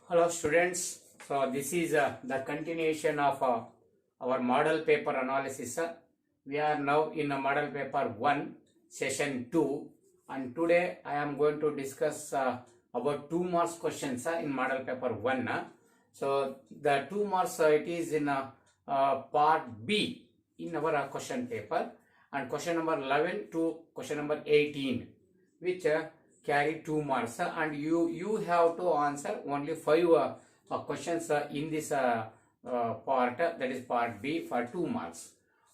Hello students, so this is the continuation of our model paper analysis. We are now in model paper 1 session 2 and today I am going to discuss about 2 marks questions in model paper 1. So the 2 marks it is in part B in our question paper, and question number 11 to question number 18 which carry 2 marks, and you have to answer only 5 questions in this part, that is part B, for 2 marks.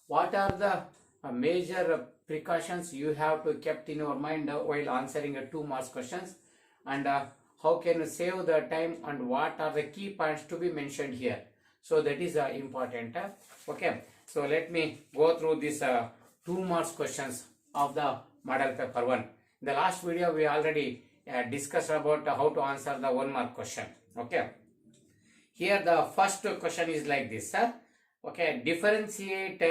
What are the major precautions you have to kept in your mind while answering 2 marks questions, and how can you save the time, and what are the key points to be mentioned here? So that is important. Okay, so let me go through these 2 marks questions of the model paper 1. In the last video we already discussed about how to answer the 1 mark question. Okay, here the first question is like this. Okay, differentiate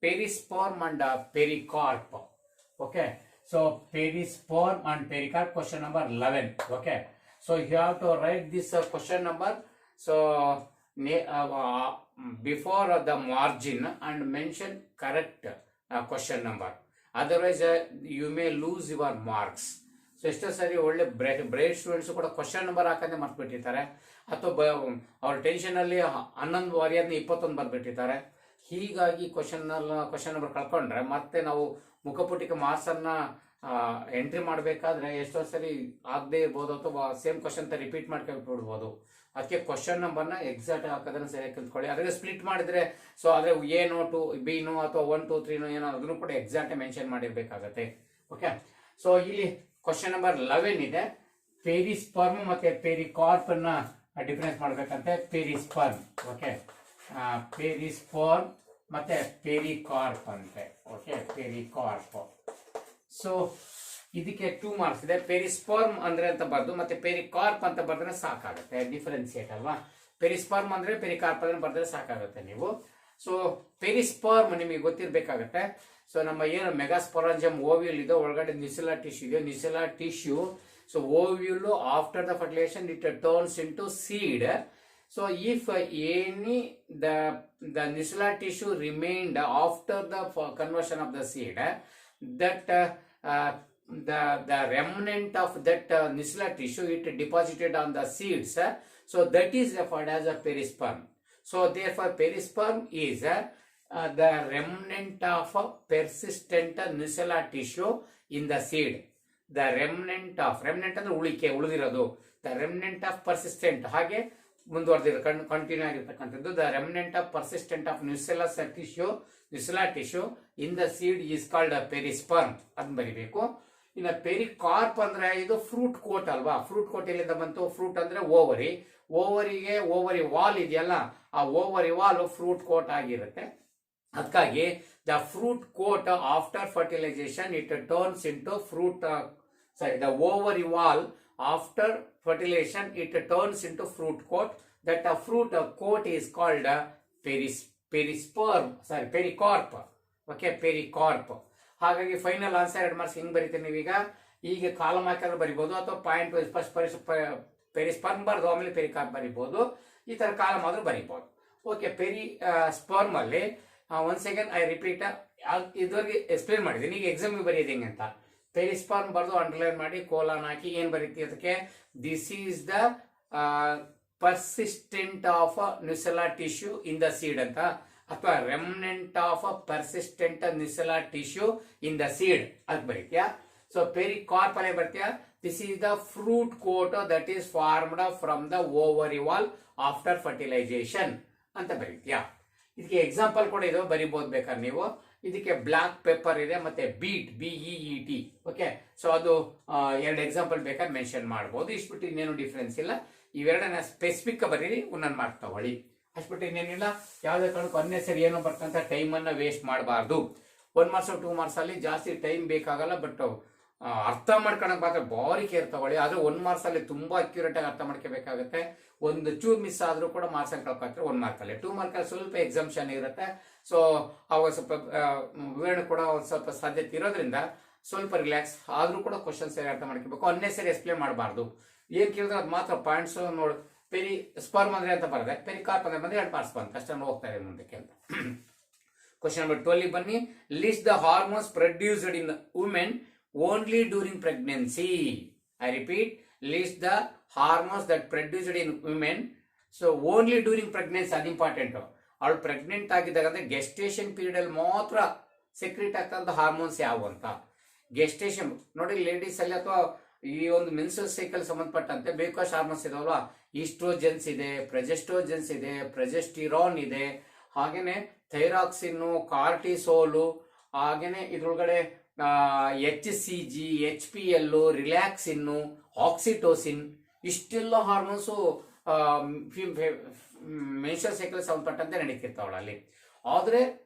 perisperm and pericarp. Okay, so perisperm and pericarp, question number 11. Okay, so you have to write this question number, so before the margin and mention correct question number, otherwise you may lose your marks. So ಎಷ್ಟೋ ಸರಿ ಒಳ್ಳೆ bright students ಕೂಡ question number ಹಾಕಂದೆ ಮರ್ತ್ಬಿಟ್ಟಿರ್ತಾರೆ, ಅಥವಾ ಅವ್ರ tension ಅಲ್ಲಿ 11 ವಾರಿಯನ್ನ 21 ಬರ್ಬಿಟ್ಟಿರ್ತಾರೆ. ಹೀಗಾಗಿ question number ಕಳ್ಕೊಂಡ್ರೆ ಮತ್ತೆ ನಾವು ಮುಖಪುಟಿಕ ಮಾರ್ಕ್ಸ್ ಅನ್ನ ಎಂಟ್ರಿ ಮಾಡಬೇಕಾದ್ರೆ ಎಷ್ಟೋ ಸರಿ ಆಗದೆ ಇರ್ಬೋದು, ಅಥವಾ ಸೇಮ್ ಕ್ವಶನ್ ರಿಪೀಟ್ ಮಾಡ್ಕೊಂಡ್ಬಿಡ್ಬೋದು. ಅದಕ್ಕೆ ಕ್ವಶನ್ ನಂಬರ್ನ ಎಕ್ಸಾಕ್ಟ್ ಹಾಕೋದನ್ನ ಸರಿಯಾಗಿ ಕಲ್ತ್ಕೊಳ್ಳಿ. ಅದ್ರಲ್ಲಿ ಸ್ಪ್ಲಿಟ್ ಮಾಡಿದ್ರೆ, ಸೊ ಅದ್ರ ಎ ನೋಟು ಬಿ ನೋ ಅಥವಾ 1 2 3 ನೋ ಏನೋ ಅದನ್ನು ಕೂಡ ಎಕ್ಸಾಕ್ಟ್ ಮೆನ್ಷನ್ ಮಾಡಿರ್ಬೇಕಾಗತ್ತೆ. ಓಕೆ, ಸೊ ಇಲ್ಲಿ ಕ್ವಶನ್ ನಂಬರ್ 11 ಇದೆ. ಪೆರಿಸ್ಪರ್ಮ್ ಮತ್ತೆ ಪೆರಿಕಾರ್ಪ್ ಅನ್ನ ಡಿಫರೆನ್ಸ್ ಮಾಡ್ಬೇಕಂತೆ. ಪೆರಿಸ್ಪರ್ಮ್, ಓಕೆ, ಪೆರಿಸ್ಪರ್ಮ್ ಮತ್ತೆ ಪೆರಿಕಾರ್ಪ್ ಅಂತೆ. Okay, pericarp. ಸೊ ಇದಕ್ಕೆ 2 ಮಾರ್ಕ್ಸ್ ಇದೆ. ಪೆರಿಸ್ಪರ್ಮ್ ಅಂದ್ರೆ ಅಂತ ಬರ್ದು ಮತ್ತೆ ಪೆರಿಕಾರ್ಪ್ ಅಂತ ಬರ್ದ್ರೆ ಸಾಕಾಗುತ್ತೆ, ಡಿಫರೆನ್ಸಿಯೇಟ್ ಅಲ್ವಾ. ಪೆರಿಸ್ಪರ್ಮ್ ಅಂದ್ರೆ ಪೆರಿಕಾರ್ಪ್ ಅಂದ್ರೆ ಬರ್ದ್ರೆ ಸಾಕಾಗುತ್ತೆ ನೀವು. ಸೊ ಪೆರಿಸ್ಪರ್ಮ್ ನಿಮಗೆ ಗೊತ್ತಿರ್ಬೇಕಾಗತ್ತೆ. ಸೊ ನಮ್ಮ ಏನು ಮೆಗಾಸ್ಪೊರಾಂಜಿಯಂ ಓವ್ಯೂಲ್ ಇದೆ, ಒಳಗಡೆ ನಿಸೆಲಾ ಟಿಶ್ಯೂ ಇದೆ. Nucellar tissue, so ovule after the fertilization it turns into seed. So if any the nuclear tissue remained after the conversion of the seed, that the remnant of that nuclear tissue it deposited on the seeds, so that is referred as a perisperm. So therefore perisperm is the remnant of persistent nuclear tissue in the seed. The remnant ಅಂದ್ರೆ ಉಳಿಕೆ, ಉಳಿದಿರೋದು. The remnant of persistent, ಹಾಗೆ ಮುಂದುವರೆದಿರೋ continue ಆಗಿರ್ತಕ್ಕಂಥದ್ದು. The remnant of persistent of nucellus tissue in the seed is called perisperm. ಅದನ್ನ ಬರಿಬೇಕು. ಇನ್ನು pericarp ಅಂದ್ರೆ ಇದು ಫ್ರೂಟ್ ಕೋಟ್ ಅಲ್ವಾ. ಫ್ರೂಟ್ ಕೋಟ್ ಎಲ್ಲಿಂದ ಬಂತು? ಫ್ರೂಟ್ ಅಂದ್ರೆ ಓವರಿ. ಓವರಿಗೆ ಓವರಿ ವಾಲ್ ಇದೆಯಲ್ಲ, ಆ ಓವರಿ ವಾಲ್ ಫ್ರೂಟ್ ಕೋಟ್ ಆಗಿರುತ್ತೆ. ಅದಕ್ಕಾಗಿ the fruit coat after fertilisation it turns into fruit, the ovary wall after fertilization it turns into fruit coat. That fruit coat is called pericarp. Okay, pericarp. ಹಾಗಾಗಿ final answer 2 marks ಹಿಂಗ್ ಬರೀತೀರಿ ನೀವೀಗ. ಈಗ column ಹಾಕಿದ್ರೆ ಬರಿಬಹುದು, ಅಥವಾ point wise first ಪೆರಿಸ್ಪರ್ಮ್ ಬರ್ದು ಆಮೇಲೆ pericarp ಬರಿಬಹುದು. ಈ ತರ ಕಾಲಮ್ ಆದ್ರೂ ಬರಿಬಹುದು. ಓಕೆ, ಪೆರಿಸ್ಪರ್ಮ್ ಅಲ್ಲಿ ಒನ್ ಸೆಕೆಂಡ್ ಐ ರಿಪೀಟ್, ಇದುವರೆಗೆ ಎಕ್ಸ್ಪ್ಲೇನ್ ಮಾಡಿದ್ದೀನಿ. ಈಗ ಎಕ್ಸಾಮ್ ಬರೆಯೋದು ಹೆಂಗೆ ಅಂತ. ಪೆರಿಸ್ಪರ್ಮ್ ಬರ್ದು ಅಂಡರ್ಲೈನ್ ಮಾಡಿ ಕೋಲಾನ್ ಹಾಕಿ ಏನ್ ಬರೀತಿ ಅದಕ್ಕೆ? This is the persistent of nucellus tissue in the seed ಅಂತ, ಅಥವಾ remnant of persistent nucellus tissue in the seed ಅಂತ ಬರೀತ್ಯಾ. ಸೊ ಪೆರಿಕಾರ್ಪ್ ಅಲ್ಲೇ ಬರ್ತೀಯಾ. This is the fruit coat that is formed from the ovary wall after fertilization ಅಂತ ಬರೀತ್ಯಾ. ಇದಕ್ಕೆ example ಕೂಡ ಇದು ಬರಿಬಹುದು ಬೇಕಾದ್ರೆ ನೀವು. ಇದಕ್ಕೆ ಬ್ಲಾಕ್ ಪೆಪ್ಪರ್ ಇದೆ, ಮತ್ತೆ ಬೀಟ್, BEET. ಓಕೆ, ಸೊ ಅದು 2 ಎಕ್ಸಾಂಪಲ್ ಬೇಕಾದ್ರೆ ಮೆನ್ಷನ್ ಮಾಡಬಹುದು. ಇಷ್ಟ್ಬಿಟ್ಟು ಇನ್ನೇನು ಡಿಫ್ರೆನ್ಸ್ ಇಲ್ಲ. ಇವೆರಡನ್ನ ಸ್ಪೆಸಿಫಿಕ್ ಬರೀರಿ, 1 ಮಾರ್ಕ್ ತಗೊಳ್ಳಿ. ಅಷ್ಟ್ಬಿಟ್ಟು ಇನ್ನೇನಿಲ್ಲ. ಯಾವುದೇ ಕಾರಣಕ್ಕೂ ಅನ್ನೆಸರಿ ಏನೋ ಬರ್ತಂತ ಟೈಮ್ ಅನ್ನ ವೇಸ್ಟ್ ಮಾಡಬಾರ್ದು. 1 ಮಾರ್ಕ್ಸ್ 2 ಮಾರ್ಕ್ಸ್ ಅಲ್ಲಿ ಜಾಸ್ತಿ ಟೈಮ್ ಬೇಕಾಗಲ್ಲ, ಬಟ್ ಅರ್ಥ ಮಾಡ್ಕೊಳಕ್ ಮಾತ್ರ ಭಾರಿ ಕೇರ್ ತಗೊಳ್ಳಿ. ಆದ್ರೆ 1 ಮಾರ್ಕ್ಸ್ ಅಲ್ಲಿ ತುಂಬಾ ಅಕ್ಯುರೇಟ್ ಆಗಿ ಅರ್ಥ ಮಾಡ್ಕೋಬೇಕಾಗುತ್ತೆ. ಒಂದು ಚೂರ್ ಮಿಸ್ ಆದ್ರೂ ಕೂಡ ಮಾರ್ಕ್ಸ್ ಅನ್ನು ಕಳ್ಕೊತಾರೆ 1 ಮಾರ್ಕ್ ಅಲ್ಲಿ. 2 ಮಾರ್ಕ್ ಅಲ್ಲಿ ಸ್ವಲ್ಪ ಎಕ್ಸಾಮ್ಷನ್ ಇರುತ್ತೆ. ಸೊ ಅವಾಗ ಸ್ವಲ್ಪ ವಿವರಣೆ ಕೂಡ ಸ್ವಲ್ಪ ಸಾಧ್ಯತೆ ಇರೋದ್ರಿಂದ ಸ್ವಲ್ಪ ರಿಲ್ಯಾಕ್ಸ್ ಆದ್ರೂ ಕೂಡ ಕ್ವಶನ್ ಸರಿ ಅರ್ಥ ಮಾಡ್ಕೋಬೇಕು. ಅನ್ನೆಸರಿ ಎಕ್ಸ್ಪ್ಲೇನ್ ಮಾಡಬಾರ್ದು. ಏನ್ ಕೇಳಿದ್ರೆ ಅದು ಮಾತ್ರ ಪಾಯಿಂಟ್ಸ್ ಸ್ಪರ್ಮ್ ಅಂದ್ರೆ ಅಂತ ಬರದೆ, ಪೆರಿಕಾರ್ಪ್ ಅಂದ್ರೆ ಬಂದ್ರೆ 2 ಮಾರ್ಕ್ಸ್ ಬಂತು ಅಷ್ಟನ್ನು ಹೋಗ್ತಾ ಇದೆ ಮುಂದಕ್ಕೆ ಅಂತ. ಕ್ವಶನ್ ನಂಬರ್ 12 ಬನ್ನಿ. List the hormones produced in women only during pregnancy. I repeat, list the hormones that produced in women. So only during pregnancy, ಅದು ಇಂಪಾರ್ಟೆಂಟ್. ಅವಳು ಪ್ರೆಗ್ನೆಂಟ್ ಆಗಿದ್ದಾಗ ಅಂದ್ರೆ ಗೆಸ್ಟೇಷನ್ ಪೀರಿಯಡ್ ಅಲ್ಲಿ ಮಾತ್ರ ಸೆಕ್ರೆಟ್ ಆಗ್ತಂತ ಹಾರ್ಮೋನ್ಸ್ ಯಾವ ಅಂತ. ಗೆಸ್ಟೇಷನ್ ನೋಡಿ, ಲೇಡೀಸ್ ಅಲ್ಲಿ ಅಥವಾ ಈ ಒಂದು ಮೆನ್ಸುರಲ್ ಸೈಕಲ್ ಸಂಬಂಧಪಟ್ಟಂತೆ ಬೇಕಾದಷ್ಟು ಹಾರ್ಮೋನ್ಸ್ ಇದಾವಲ್ವಾ. ಈಸ್ಟ್ರೋಜೆನ್ಸ್ ಇದೆ, ಪ್ರೊಜೆಸ್ಟ್ರೋಜೆನ್ಸ್ ಇದೆ, ಪ್ರೊಜೆಸ್ಟಿರಾನ್ ಇದೆ, ಹಾಗೇನೆ ಥೈರಾಕ್ಸಿನ್, ಕಾರ್ಟಿಸೋಲು, ಹಾಗೇನೆ ಇದ್ರೊಳಗಡೆ HCG, HPL, ರಿಲ್ಯಾಕ್ಸಿನ್, ಆಕ್ಸಿಟೋಸಿನ್, ಇಷ್ಟೆಲ್ಲ ಹಾರ್ಮೋನ್ಸು ಮೆನ್ಸುರಲ್ ಸೈಕಲ್ ಸಂಬಂಧಪಟ್ಟಂತೆ ನಡೀತಿರ್ತಾವಳಲ್ಲಿ. ಆದ್ರೆ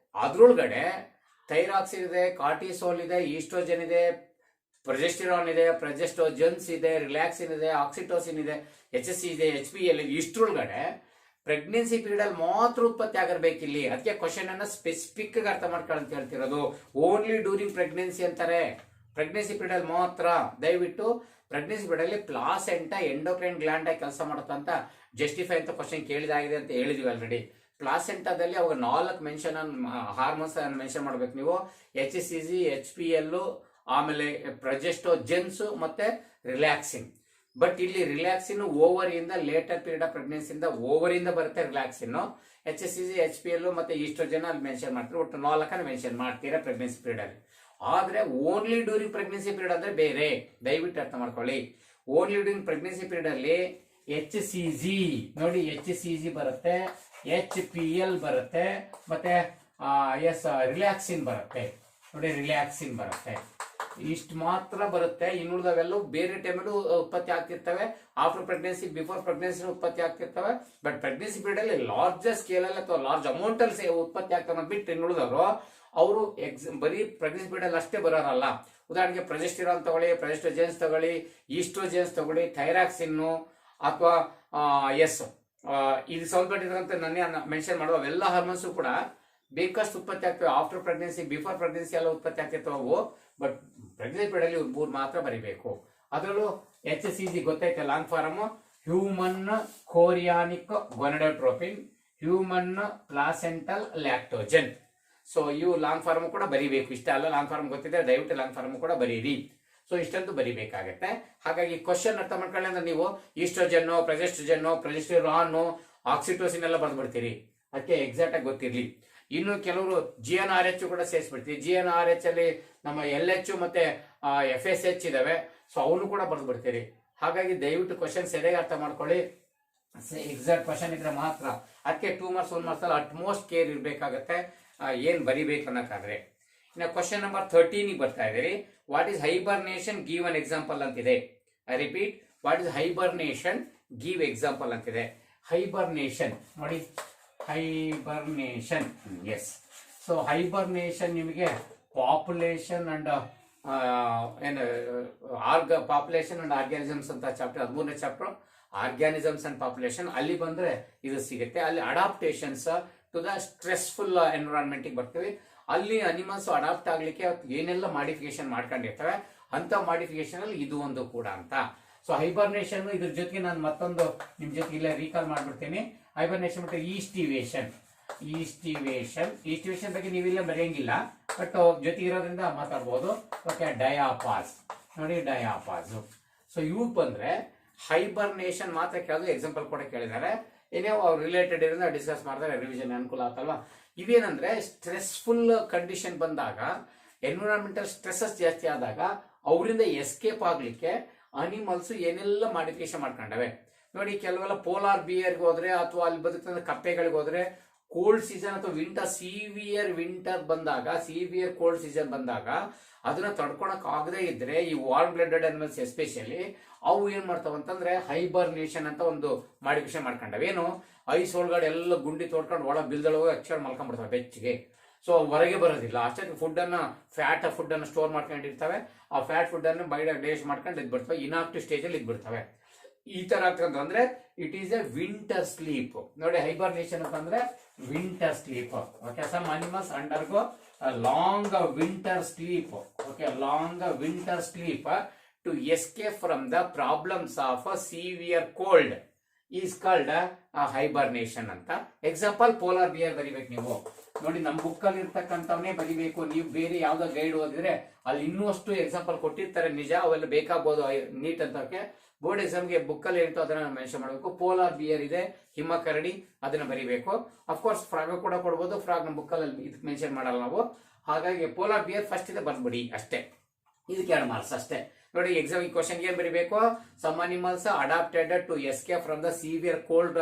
ಅದ್ರೊಳಗಡೆ ಥೈರಾಕ್ಸಿನ್ ಇದೆ, ಕಾರ್ಟಿಸೋಲ್ ಇದೆ, ಈಸ್ಟ್ರೋಜನ್ ಇದೆ, ಪ್ರೊಜೆಸ್ಟಿರಾನ್ ಇದೆ, ಪ್ರೊಜೆಸ್ಟೋಜನ್ಸ್ ಇದೆ, ರಿಲ್ಯಾಕ್ಸಿನ್ ಇದೆ, ಆಕ್ಸಿಟೋಸಿನ್ ಇದೆ, HCG ಇದೆ, HPL ಇದೆ. ಇಷ್ಟರೊಳಗಡೆ ಪ್ರೆಗ್ನೆನ್ಸಿ ಪೀರಿಯಡ್ ಅಲ್ಲಿ ಮಾತ್ರ ಉತ್ಪತ್ತಿ ಆಗಿರ್ಬೇಕಿಲ್ಲಿ. ಅದಕ್ಕೆ ಕ್ವಶನ್ ಅನ್ನ ಸ್ಪೆಸಿಫಿಕ್ ಆಗಿ ಅರ್ಥ ಮಾಡ್ಕೊಳ್ಳಿ ಹೇಳ್ತಿರೋದು. ಓನ್ಲಿ ಡ್ಯೂರಿಂಗ್ ಪ್ರೆಗ್ನೆನ್ಸಿ ಅಂತಾರೆ, ಪ್ರೆಗ್ನೆನ್ಸಿ ಪೀರಿಯಡ್ ಅಲ್ಲಿ ಮಾತ್ರ. ದಯವಿಟ್ಟು ಪ್ರೆಗ್ನೆನ್ಸಿ ಪೀರಿಯಡ್ ಅಲ್ಲಿ ಪ್ಲಾಸೆಂಟಾ ಎಂಡೋಕ್ರೈನ್ ಗ್ಲ್ಯಾಂಡ್ ಆಗಿ ಕೆಲಸ ಮಾಡುತ್ತೆ ಅಂತ ಜಸ್ಟಿಫೈ ಅಂತ ಕ್ವಶನ್ ಕೇಳಿದಾಗಿದೆ ಅಂತ ಹೇಳಿದ್ವಿ ಆಲ್ರೆಡಿ. ಪ್ಲಾಸೆಂಟಾದಲ್ಲಿ ಅವಾಗ 4 ಮೆನ್ಷನ್ ಹಾರ್ಮೋನ್ಸ್ ಮೆನ್ಷನ್ ಮಾಡ್ಬೇಕು ನೀವು. HCG, HPL, ಆಮೇಲೆ ಪ್ರೊಜೆಸ್ಟೋಜೆನ್ಸ್ ಮತ್ತೆ ರಿಲ್ಯಾಕ್ಸಿನ್. ಬಟ್ ಇಲ್ಲಿ ರಿಲ್ಯಾಕ್ಸಿನ್ ಓವರಿಯಿಂದ ಲೇಟರ್ ಪೀರಿಯಡ್ ಆಫ್ ಪ್ರೆಗ್ನೆನ್ಸಿಯಿಂದ ಓವರಿಂದ ಬರುತ್ತೆ ರಿಲ್ಯಾಕ್ಸಿನ್. HCG, HPL ಮತ್ತೆ ಈಸ್ಟ್ರೋಜನ್ ಅಲ್ಲಿ ಮೆನ್ಷನ್ ಮಾಡ್ತೀರಿ. ಒಟ್ಟು 4 ಮೆನ್ಷನ್ ಮಾಡ್ತೀರಾ ಪ್ರೆಗ್ನೆನ್ಸಿ ಪೀರಿಯಡ್ ಅಲ್ಲಿ. ಆದ್ರೆ ಓನ್ಲಿ ಡ್ಯೂರಿಂಗ್ ಪ್ರೆಗ್ನೆನ್ಸಿ ಪೀರಿಯಡ್ ಅಂದ್ರೆ ಬೇರೆ, ದಯವಿಟ್ಟು ಅರ್ಥ ಮಾಡ್ಕೊಳ್ಳಿ. ಓನ್ಲಿ ಡ್ಯೂರಿಂಗ್ ಪ್ರೆಗ್ನೆನ್ಸಿ ಪೀರಿಯಡ್ ಅಲ್ಲಿ HCG ನೋಡಿ, HCG ಬರುತ್ತೆ, HPL ಬರುತ್ತೆ, ಮತ್ತೆ ರಿಲ್ಯಾಕ್ಸಿನ್ ಬರುತ್ತೆ ನೋಡಿ, ರಿಲ್ಯಾಕ್ಸಿನ್ ಬರುತ್ತೆ. ಇಷ್ಟು ಮಾತ್ರ ಬರುತ್ತೆ. ಇನ್ನುಳಿದವೆಲ್ಲ ಬೇರೆ ಟೈಮಲ್ಲೂ ಉತ್ಪತ್ತಿ ಆಗ್ತಿರ್ತವೆ. ಆಫ್ಟರ್ ಪ್ರೆಗ್ನೆನ್ಸಿ, ಬಿಫೋರ್ ಪ್ರೆಗ್ನೆನ್ಸಿ ಉತ್ಪತ್ತಿ ಆಗ್ತಿರ್ತವೆ. ಬಟ್ ಪ್ರೆಗ್ನೆನ್ಸಿ ಪೀರಿಯಡ್ ಅಲ್ಲಿ ಲಾರ್ಜ್ ಸ್ಕೇಲ್ ಅಲ್ಲಿ ಅಥವಾ ಲಾರ್ಜ್ ಅಮೌಂಟ್ ಅಲ್ಲಿ ಉತ್ಪತ್ತಿ ಆಗ್ತವೆ ಬಿಟ್ಟು ಇನ್ನುಳಿದವರು ಅವರು ಬರೀ ಪ್ರೆಗ್ನೆನ್ಸಿ ಪೀರಿಯಡ್ ಅಲ್ಲಿ ಅಷ್ಟೇ ಬರೋರಲ್ಲ. ಉದಾಹರಣೆಗೆ ಪ್ರೊಜೆಸ್ಟಿರಾನ್ ತಗೊಳ್ಳಿ, ಪ್ರೊಜೆಸ್ಟೋಜೆನ್ಸ್ ತಗೊಳ್ಳಿ, ಈಸ್ಟ್ರೋಜೆನ್ಸ್ ತಗೊಳ್ಳಿ, ಥೈರಾಕ್ಸಿನ್ ಅಥವಾ ಇದು ಸಂಬಂಧಪಟ್ಟಿರುವಂತೆ ನನ್ನ ಮೆನ್ಷನ್ ಮಾಡುವ ಅವೆಲ್ಲ ಹಾರ್ಮೋನ್ಸ್ ಕೂಡ ಬೇಕಷ್ಟು ಉತ್ಪತ್ತಿ ಆಗ್ತವೆ. ಆಫ್ಟರ್ ಪ್ರೆಗ್ನೆನ್ಸಿ, ಬಿಫೋರ್ ಪ್ರೆಗ್ನೆನ್ಸಿ ಎಲ್ಲ ಉತ್ಪತ್ತಿ ಆಗ್ತಿರ್ತವೆ ಅವು. ಬಟ್ ಪ್ರೆಗ್ನೆನ್ಸಿ ಪೀರಿಯಡ್ ಅಲ್ಲಿ 3 ಮಾತ್ರ ಬರಿಬೇಕು. ಅದರಲ್ಲೂ HCG ಗೊತ್ತೈತೆ, long form human chorionic gonadotropin, human placental lactogen. So ಇವು ಲಾಂಗ್ ಫಾರ್ಮ್ ಕೂಡ ಬರಿಬೇಕು. ಇಷ್ಟ ಅಲ್ಲ, ಲಾಂಗ್ ಫಾರ್ಮ್ ಗೊತ್ತಿದೆ, ದಯವಿಟ್ಟು ಲಾಂಗ್ ಫಾರ್ಮ್ ಕೂಡ ಬರೀರಿ. ಸೊ ಇಷ್ಟಂತೂ ಬರಿಬೇಕಾಗತ್ತೆ. ಹಾಗಾಗಿ ಕ್ವಶನ್ ಅರ್ಥ ಮಾಡ್ಕೊಳ್ಳಿ ಅಂದ್ರೆ ನೀವು ಈಸ್ಟ್ರೋಜನ್ನು, ಪ್ರೊಜೆಸ್ಟಿರಾನ್, ಆಕ್ಸಿಟೋಸಿನ್ ಎಲ್ಲ ಬರ್ದ್ಬಿಡ್ತೀರಿ. ಅದಕ್ಕೆ ಎಕ್ಸಾಕ್ಟ್ ಆಗಿ ಗೊತ್ತಿರ್ಲಿ. ಇನ್ನು ಕೆಲವರು GnRH ಕೂಡ ಸೇರಿಸ್ಬಿಡ್ತೀವಿ. GnRH ಅಲ್ಲಿ ನಮ್ಮ LH ಮತ್ತೆ FSH ಇದಾವೆ. ಸೊ ಅವನು ಕೂಡ ಬರ್ದ್ಬಿಡ್ತೀರಿ. ಹಾಗಾಗಿ ದಯವಿಟ್ಟು ಕ್ವಶನ್ ಸರಿಯಾಗಿ ಅರ್ಥ ಮಾಡ್ಕೊಳ್ಳಿ. ಎಕ್ಸಾಕ್ಟ್ ಕ್ವಶನ್ ಇದ್ರೆ ಮಾತ್ರ. ಅದಕ್ಕೆ 2 ಮಾರ್ಕ್ಸ್ 1 ಮಾರ್ಕ್ಸ್ ಅಲ್ಲಿ ಅಟ್ಮೋಸ್ಟ್ ಕೇರ್ ಇರ್ಬೇಕಾಗತ್ತೆ ಏನ್ ಬರಿಬೇಕು ಅನ್ನೋಕ್ಕಾದ್ರೆ. ಇನ್ನು ಕ್ವಶನ್ ನಂಬರ್ 13 ಬರ್ತಾ ಇದೀರಿ. What is hibernation, give an example ಅಂತಿದೆ. I repeat, what is hibernation, give example ಅಂತಿದೆ. ಹೈಬರ್ನೇಷನ್ ನೋಡಿ, ಹೈಬರ್ನೇಷನ್, ಎಸ್. ಸೊ ಹೈಬರ್ನೇಷನ್ ನಿಮಗೆ population and population and organisms ಅಂತ ಚಾಪ್ಟರ್, 13ನೇ ಚಾಪ್ಟರ್, ಆರ್ಗ್ಯಾನಿಸಮ್ಸ್ ಅಂಡ್ ಪಾಪ್ಯುಲೇಷನ್. ಅಲ್ಲಿ ಬಂದ್ರೆ ಇದು ಸಿಗುತ್ತೆ. ಅಲ್ಲಿ adaptations to the stressful environment ಬರ್ತೀವಿ. ಅಲ್ಲಿ ಅನಿಮಲ್ಸ್ ಅಡಾಪ್ಟ್ ಆಗ್ಲಿಕ್ಕೆ ಏನೆಲ್ಲ ಮಾಡಿಫಿಕೇಶನ್ ಮಾಡ್ಕೊಂಡಿರ್ತವೆ ಅಂತ ಮಾಡಿಫಿಕೇಶನ್ ಅಲ್ಲಿ ಇದು ಒಂದು ಕೂಡ ಅಂತ. ಸೊ ಹೈಬರ್ನೇಷನ್ ಇದ್ರ ಜೊತೆಗೆ ನಾನು ಮತ್ತೊಂದು ನಿಮ್ ಜೊತೆ ಇಲ್ಲೇ ರೀಕಾಲ್ ಮಾಡ್ಬಿಡ್ತೀನಿ. ಹೈಬರ್ನೇಷನ್ ಮತ್ತೆ ಈಸ್ಟಿವೇಷನ್ ಬಗ್ಗೆ ನೀವಿಲ್ಲ ಬರೆಯಂಗಿಲ್ಲ, ಬಟ್ ಜೊತೆಗೆ ಇರೋದ್ರಿಂದ ಮಾತಾಡ್ಬೋದು. ಓಕೆ, ಡಯಾಪಾಸ್ ನೋಡಿ, ಡಯಾಪಾಸ್. ಸೊ ಇವು ಬಂದ್ರೆ ಹೈಬರ್ನೇಷನ್ ಮಾತ್ರ ಕೇಳೋದು, ಎಕ್ಸಾಂಪಲ್ ಕೂಡ ಕೇಳಿದ್ದಾರೆ. ಏನೇ ಅವ್ರು ರಿಲೇಟೆಡ್ ಇರೋದ ಡಿಸ್ಕಸ್ ಮಾಡಿದ್ರೆ ರಿವಿಷನ್ ಅನುಕೂಲ ಆಗ್ತಲ್ವಾ. ಇವೇನಂದ್ರೆ ಸ್ಟ್ರೆಸ್ಫುಲ್ ಕಂಡೀಷನ್ ಬಂದಾಗ, ಎನ್ವಿರಾನ್ಮೆಂಟಲ್ ಸ್ಟ್ರೆಸಸ್ ಜಾಸ್ತಿ ಆದಾಗ ಅವರಿಂದ ಎಸ್ಕೇಪ್ ಆಗ್ಲಿಕ್ಕೆ ಅನಿಮಲ್ಸ್ ಏನೆಲ್ಲ ಮಾಡಿಫಿಕೇಶನ್ ಮಾಡ್ಕೊಂಡವೆ ನೋಡಿ. ಕೆಲವೆಲ್ಲ ಪೋಲಾರ್ ಬಿಯರ್ಗೆ ಹೋದ್ರೆ ಅಥವಾ ಅಲ್ಲಿ ಬದುಕ್ತ ಕಪ್ಪೆಗಳಿಗೆ ಹೋದ್ರೆ ಕೋಲ್ಡ್ ಸೀಸನ್ ಅಥವಾ ವಿಂಟರ್, ಸಿವಿಯರ್ ವಿಂಟರ್ ಬಂದಾಗ, ಸಿವಿಯರ್ ಕೋಲ್ಡ್ ಸೀಸನ್ ಬಂದಾಗ ಅದನ್ನ ತಡ್ಕೊಳಕ್ ಆಗದೆ ಇದ್ರೆ ಈ ವಾರ್ಮ್ ಬ್ಲಡೆಡ್ ಅನಿಮಲ್ಸ್ ಎಸ್ಪೆಷಲಿ ಅವು ಏನ್ ಮಾಡ್ತಾವ ಅಂತಂದ್ರೆ ಹೈಬರ್ನೇಷನ್ ಅಂತ ಒಂದು ಮಾಡಿಫಿಕೇಶನ್ ಮಾಡ್ಕೊಂಡವೆ. ಏನು, ಐಸ್ ಒಳಗಡೆ ಎಲ್ಲ ಗುಂಡಿ ತೋಡ್ಕೊಂಡು ಒಳ ಬಿಲ್ದೊಳಗೆ ಅಕ್ಷರ ಮಲ್ಕೊಂಡ್ಬಿಡ್ತವೆ ಬೆಚ್ಚಿಗೆ. ಸೊ ಹೊರಗೆ ಬರೋದಿಲ್ಲ. ಅಷ್ಟೊಂದು ಫುಡ್ ಅನ್ನ ಸ್ಟೋರ್ ಮಾಡ್ಕೊಂಡಿರ್ತವೆ. ಆ ಫ್ಯಾಟ್ ಫುಡ್ ಅನ್ನು ಬೈಡ ಡೇಸ್ಟ್ ಮಾಡ್ಕೊಂಡು ಇದ್ಬಿಡ್ತವೆ. ಇನಾಕ್ಟಿವ್ ಸ್ಟೇಜ್ ಅಲ್ಲಿ ಇದ್ಬಿಡ್ತವೆ. ಈ ತರ ಆಗ್ತಂದ್ರೆ it is a winter sleep ನೋಡಿ. ಹೈಬರ್ನೇಷನ್ ಅಂತಂದ್ರೆ winter sleep. Okay, some animals undergo long winter sleep. Okay, long winter sleep to escape from the problems of a severe cold. Is called hibernation ಅಂತ. Example polar bear ಬರಿಬೇಕು ನೀವು. ನೋಡಿ ನಮ್ಮ book ಅಲ್ಲಿ ಇರ್ತಕ್ಕಂಥವನ್ನೇ ಬರಿಬೇಕು. ನೀವು ಬೇರೆ ಯಾವ್ದೋ ಗೈಡ್ ಓದಿದ್ರೆ ಅಲ್ಲಿ ಇನ್ನೂ ಅಷ್ಟು ಎಕ್ಸಾಂಪಲ್ ಕೊಟ್ಟಿರ್ತಾರೆ, ನಿಜ ಅವೆಲ್ಲ ಬೇಕಾಗಬಹುದು ನೀಟ್ ಅಂತ. ಬೋರ್ಡ್ ಎಕ್ಸಾಮ್ಗೆ ಬುಕ್ ಅಲ್ಲಿ ಇರ್ತೋ ಅದನ್ನ ಮೆನ್ಷನ್ ಮಾಡಬೇಕು. ಪೋಲಾರ್ ಬಿಯರ್ ಇದೆ, ಹಿಮ ಕರಡಿ, ಅದನ್ನ ಬರಿಬೇಕು. ಅಫ್ಕೋರ್ಸ್ ಫ್ರಾಗ್ ಕೂಡ ಕೊಡ್ಬೋದು, ಫ್ರಾಗ್ ನಮ್ಮ ಬುಕ್ ಅಲ್ಲಿ ಇದಕ್ಕೆ ಮೆನ್ಷನ್ ಮಾಡಲ್ಲ ನಾವು. ಹಾಗಾಗಿ ಪೋಲಾರ್ ಬಿಯರ್ ಫಸ್ಟ್ ಇದೆ ಬರ್ಬಿಡಿ ಅಷ್ಟೇ. ಇದಕ್ಕೆ 2 ಮಾರ್ಕ್ಸ್ ಅಷ್ಟೇ. ನೋಡಿ ಎಕ್ಸಾಮ್ ಈ ಕ್ವಶನ್ ಏನ್ ಬರೀಬೇಕು? Some animals adapted to escape from the severe cold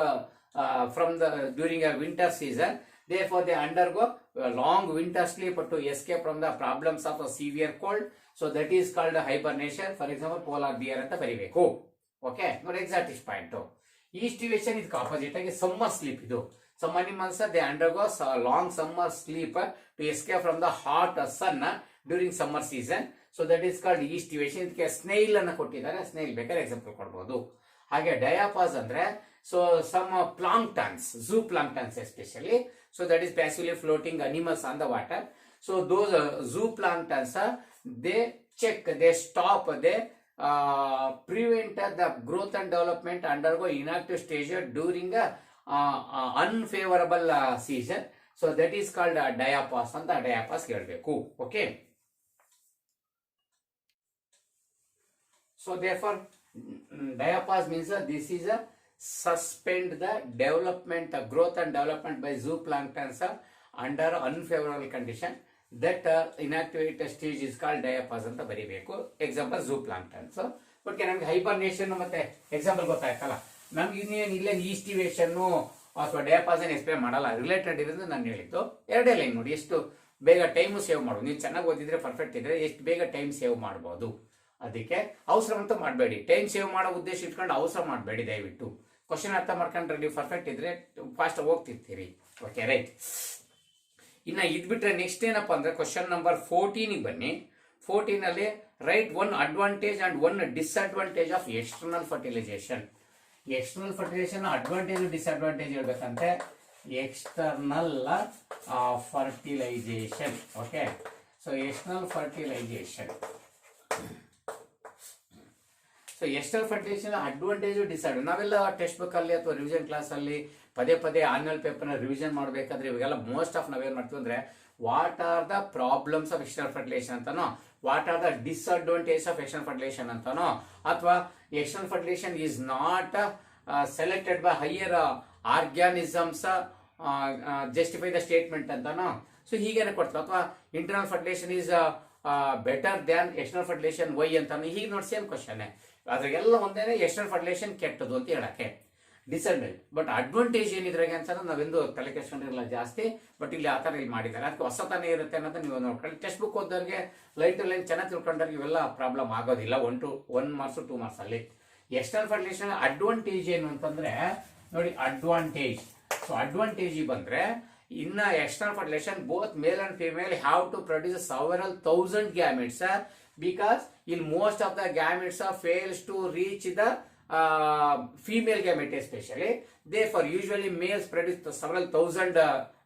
from the during a winter season. Therefore, they undergo a long winter sleep to escape from the problems of a severe cold. So that is called hibernation. For example, polar bear ಅಂತ ಬರೀಬೇಕು. Okay, ನೋಡಿ exact is point. ಈಸ್ಟಿವೇಶನ್ ಇದಕ್ಕೆ opposite ಆಗಿ summer sleep. ಇದು some animals they undergo long summer sleep to escape from the hot sun during summer season. So that is called aestivation. ಇದಕ್ಕೆ snail ಅನ್ನ ಕೊಟ್ಟಿದ್ದಾರೆ, snail ಬೇಕಾದ್ರೆ ಎಕ್ಸಾಂಪಲ್ ಕೊಡ್ಬೋದು. ಹಾಗೆ ಡಯಾಪಾಸ್ ಅಂದ್ರೆ so some planktons, zooplanktons especially. So that is passively floating animals on the water. So those zooplanktons, they check, they stop, they prevent the growth and development, undergo inactive stage during a unfavorable season. So that is called diapause ಅಂತ. diapause ಹೇಳಬೇಕು. Okay. So therefore diapause means this is a suspend the development, growth and development by zooplanktons under unfavorable condition. That inactivate stage is called diapause ಅಂತ ಬರೀಬೇಕು. Example zooplanktons. But ನಮ್ಗೆ hibernation ಮತ್ತೆ example ಗೊತ್ತಾಯ್ತಲ್ಲ. ನಮ್ಗೆ ಇನ್ನೇನು ಇಲ್ಲೇ ಈಸ್ಟಿವೇಶನ್ ಅಥವಾ ಡಯಾಪಾಸ್ ಎಕ್ಸ್ಪ್ಲೇನ್ ಮಾಡಲ್ಲ, ರಿಲೇಟೆಡ್ ಇರೋದು ನಾನು ಹೇಳಿದ್ದು. 2 ಲೈನ್ ನೋಡಿ, ಎಷ್ಟು ಬೇಗ ಟೈಮ್ ಸೇವ್ ಮಾಡೋದು. ನೀವು ಚೆನ್ನಾಗಿ ಓದಿದ್ರೆ, ಪರ್ಫೆಕ್ಟ್ ಇದ್ರೆ ಎಷ್ಟು ಬೇಗ ಟೈಮ್ ಸೇವ್ ಮಾಡಬಹುದು. ಅದಕ್ಕೆ ಅವಸರ ಅಂತ ಮಾಡಬೇಡಿ. ಟೈಮ್ ಸೇವ್ ಮಾಡೋ ಉದ್ದೇಶ ಇಟ್ಕೊಂಡು ಅವಸರ ಮಾಡಬೇಡಿ ದಯವಿಟ್ಟು. ಕ್ವಶನ್ ಅರ್ಥ ಮಾಡ್ಕೊಂಡ್ರೆ ನೀವು ಪರ್ಫೆಕ್ಟ್ ಇದ್ರೆ ಫಾಸ್ಟ್ ಹೋಗ್ತಿರ್ತೀರಿ. Okay, right. ಇನ್ನ ಇದ್ಬಿಟ್ರೆ ನೆಕ್ಸ್ಟ್ ಏನಪ್ಪಾ ಅಂದ್ರೆ ಕ್ವಶನ್ ನಂಬರ್ 14 ಬನ್ನಿ. 14 ಅಲ್ಲಿ right 1 advantage and 1 disadvantage of external fertilization. External fertilization advantage disadvantage ಹೇಳ್ಬೇಕಂತೆ. External fertilization. Okay, so external fertilization. So external fertilization advantage disadvantage ನಾವೆಲ್ಲ ಟೆಕ್ಸ್ಟ್ ಬುಕ್ ಅಲ್ಲಿ ಅಥವಾ ರಿವಿಷನ್ ಕ್ಲಾಸ್ ಅಲ್ಲಿ ಪದೇ ಪದೇ ಆನ್ಯುವಲ್ ಪೇಪರ್ ನ ರಿವಿಷನ್ ಮಾಡಬೇಕಾದ್ರೆ ಇವಾಗೆಲ್ಲ ಮೋಸ್ಟ್ ಆಫ್ ನಾವೇನ್ ಮಾಡ್ತೀವಿ ಅಂದ್ರೆ what are the problems of external fertilization ಅಂತಾನೋ, what are the disadvantage of external fertilization ಅಂತಾನೋ, ಅಥವಾ external fertilization is not selected by higher organisms justify the statement ಅಂತಾನೋ. ಸೊ ಹೀಗೇನೆ ಕೊಡ್ತಾರೆ. ಅಥವಾ internal fertilization is better than external fertilization why ಅಂತಾನು. ಹೀಗೆ ನೋಡಿ ಸೇಮ್ ಕ್ವಶನ್. ಅದ್ರಾಗೆಲ್ಲ ಒಂದೇನೆ ಎಕ್ಸ್ಟರ್ನಲ್ ಫರ್ಟಿಲೈಸೇಷನ್ ಕೆಟ್ಟದು ಅಂತ ಹೇಳಕ್ಕೆ ಡಿಸ್ಅಡ್ವಾಂಟೇಜ್. ಬಟ್ ಅಡ್ವಾಂಟೇಜ್ ಏನಿದ್ರಾಗೆ ಅಂತಂದ್ರೆ ನಾವೆಂದು ತಲೆ ಕೆಡ್ಸ್ಕೊಂಡಿರಲ್ಲ ಜಾಸ್ತಿ. ಬಟ್ ಇಲ್ಲಿ ಆ ಥರ ಇಲ್ಲಿ ಮಾಡಿದ್ದಾರೆ. ಅದಕ್ಕೆ ಹೊಸತನೇ ಇರುತ್ತೆ ಅನ್ನೋದು ನೀವು ನೋಡ್ಕೊಳ್ಳಿ. ಟೆಕ್ಸ್ಟ್ ಬುಕ್ ಓದೋರಿಗೆ ಲೈನ್ ಟು ಲೈನ್ ಚೆನ್ನಾಗಿ ತಿಳ್ಕೊಂಡ್ರೆ ಇವೆಲ್ಲ ಪ್ರಾಬ್ಲಮ್ ಆಗೋದಿಲ್ಲ. 1 ಮಾರ್ಕ್ಸ್ 2 ಮಾರ್ಕ್ಸ್ ಅಲ್ಲಿ. ಎಕ್ಸ್ಟರ್ನಲ್ ಫರ್ಟಿಲೈಸೇಷನ್ ಅಡ್ವಾಂಟೇಜ್ ಏನು ಅಂತಂದ್ರೆ ನೋಡಿ, ಅಡ್ವಾಂಟೇಜ್. ಸೊ ಅಡ್ವಾಂಟೇಜ್ ಬಂದ್ರೆ ಇನ್ನ external fertilization both male and female have to produce several thousand gametes because in most of the gametes fails to reach the female gamete especially. Therefore usually males produce several thousand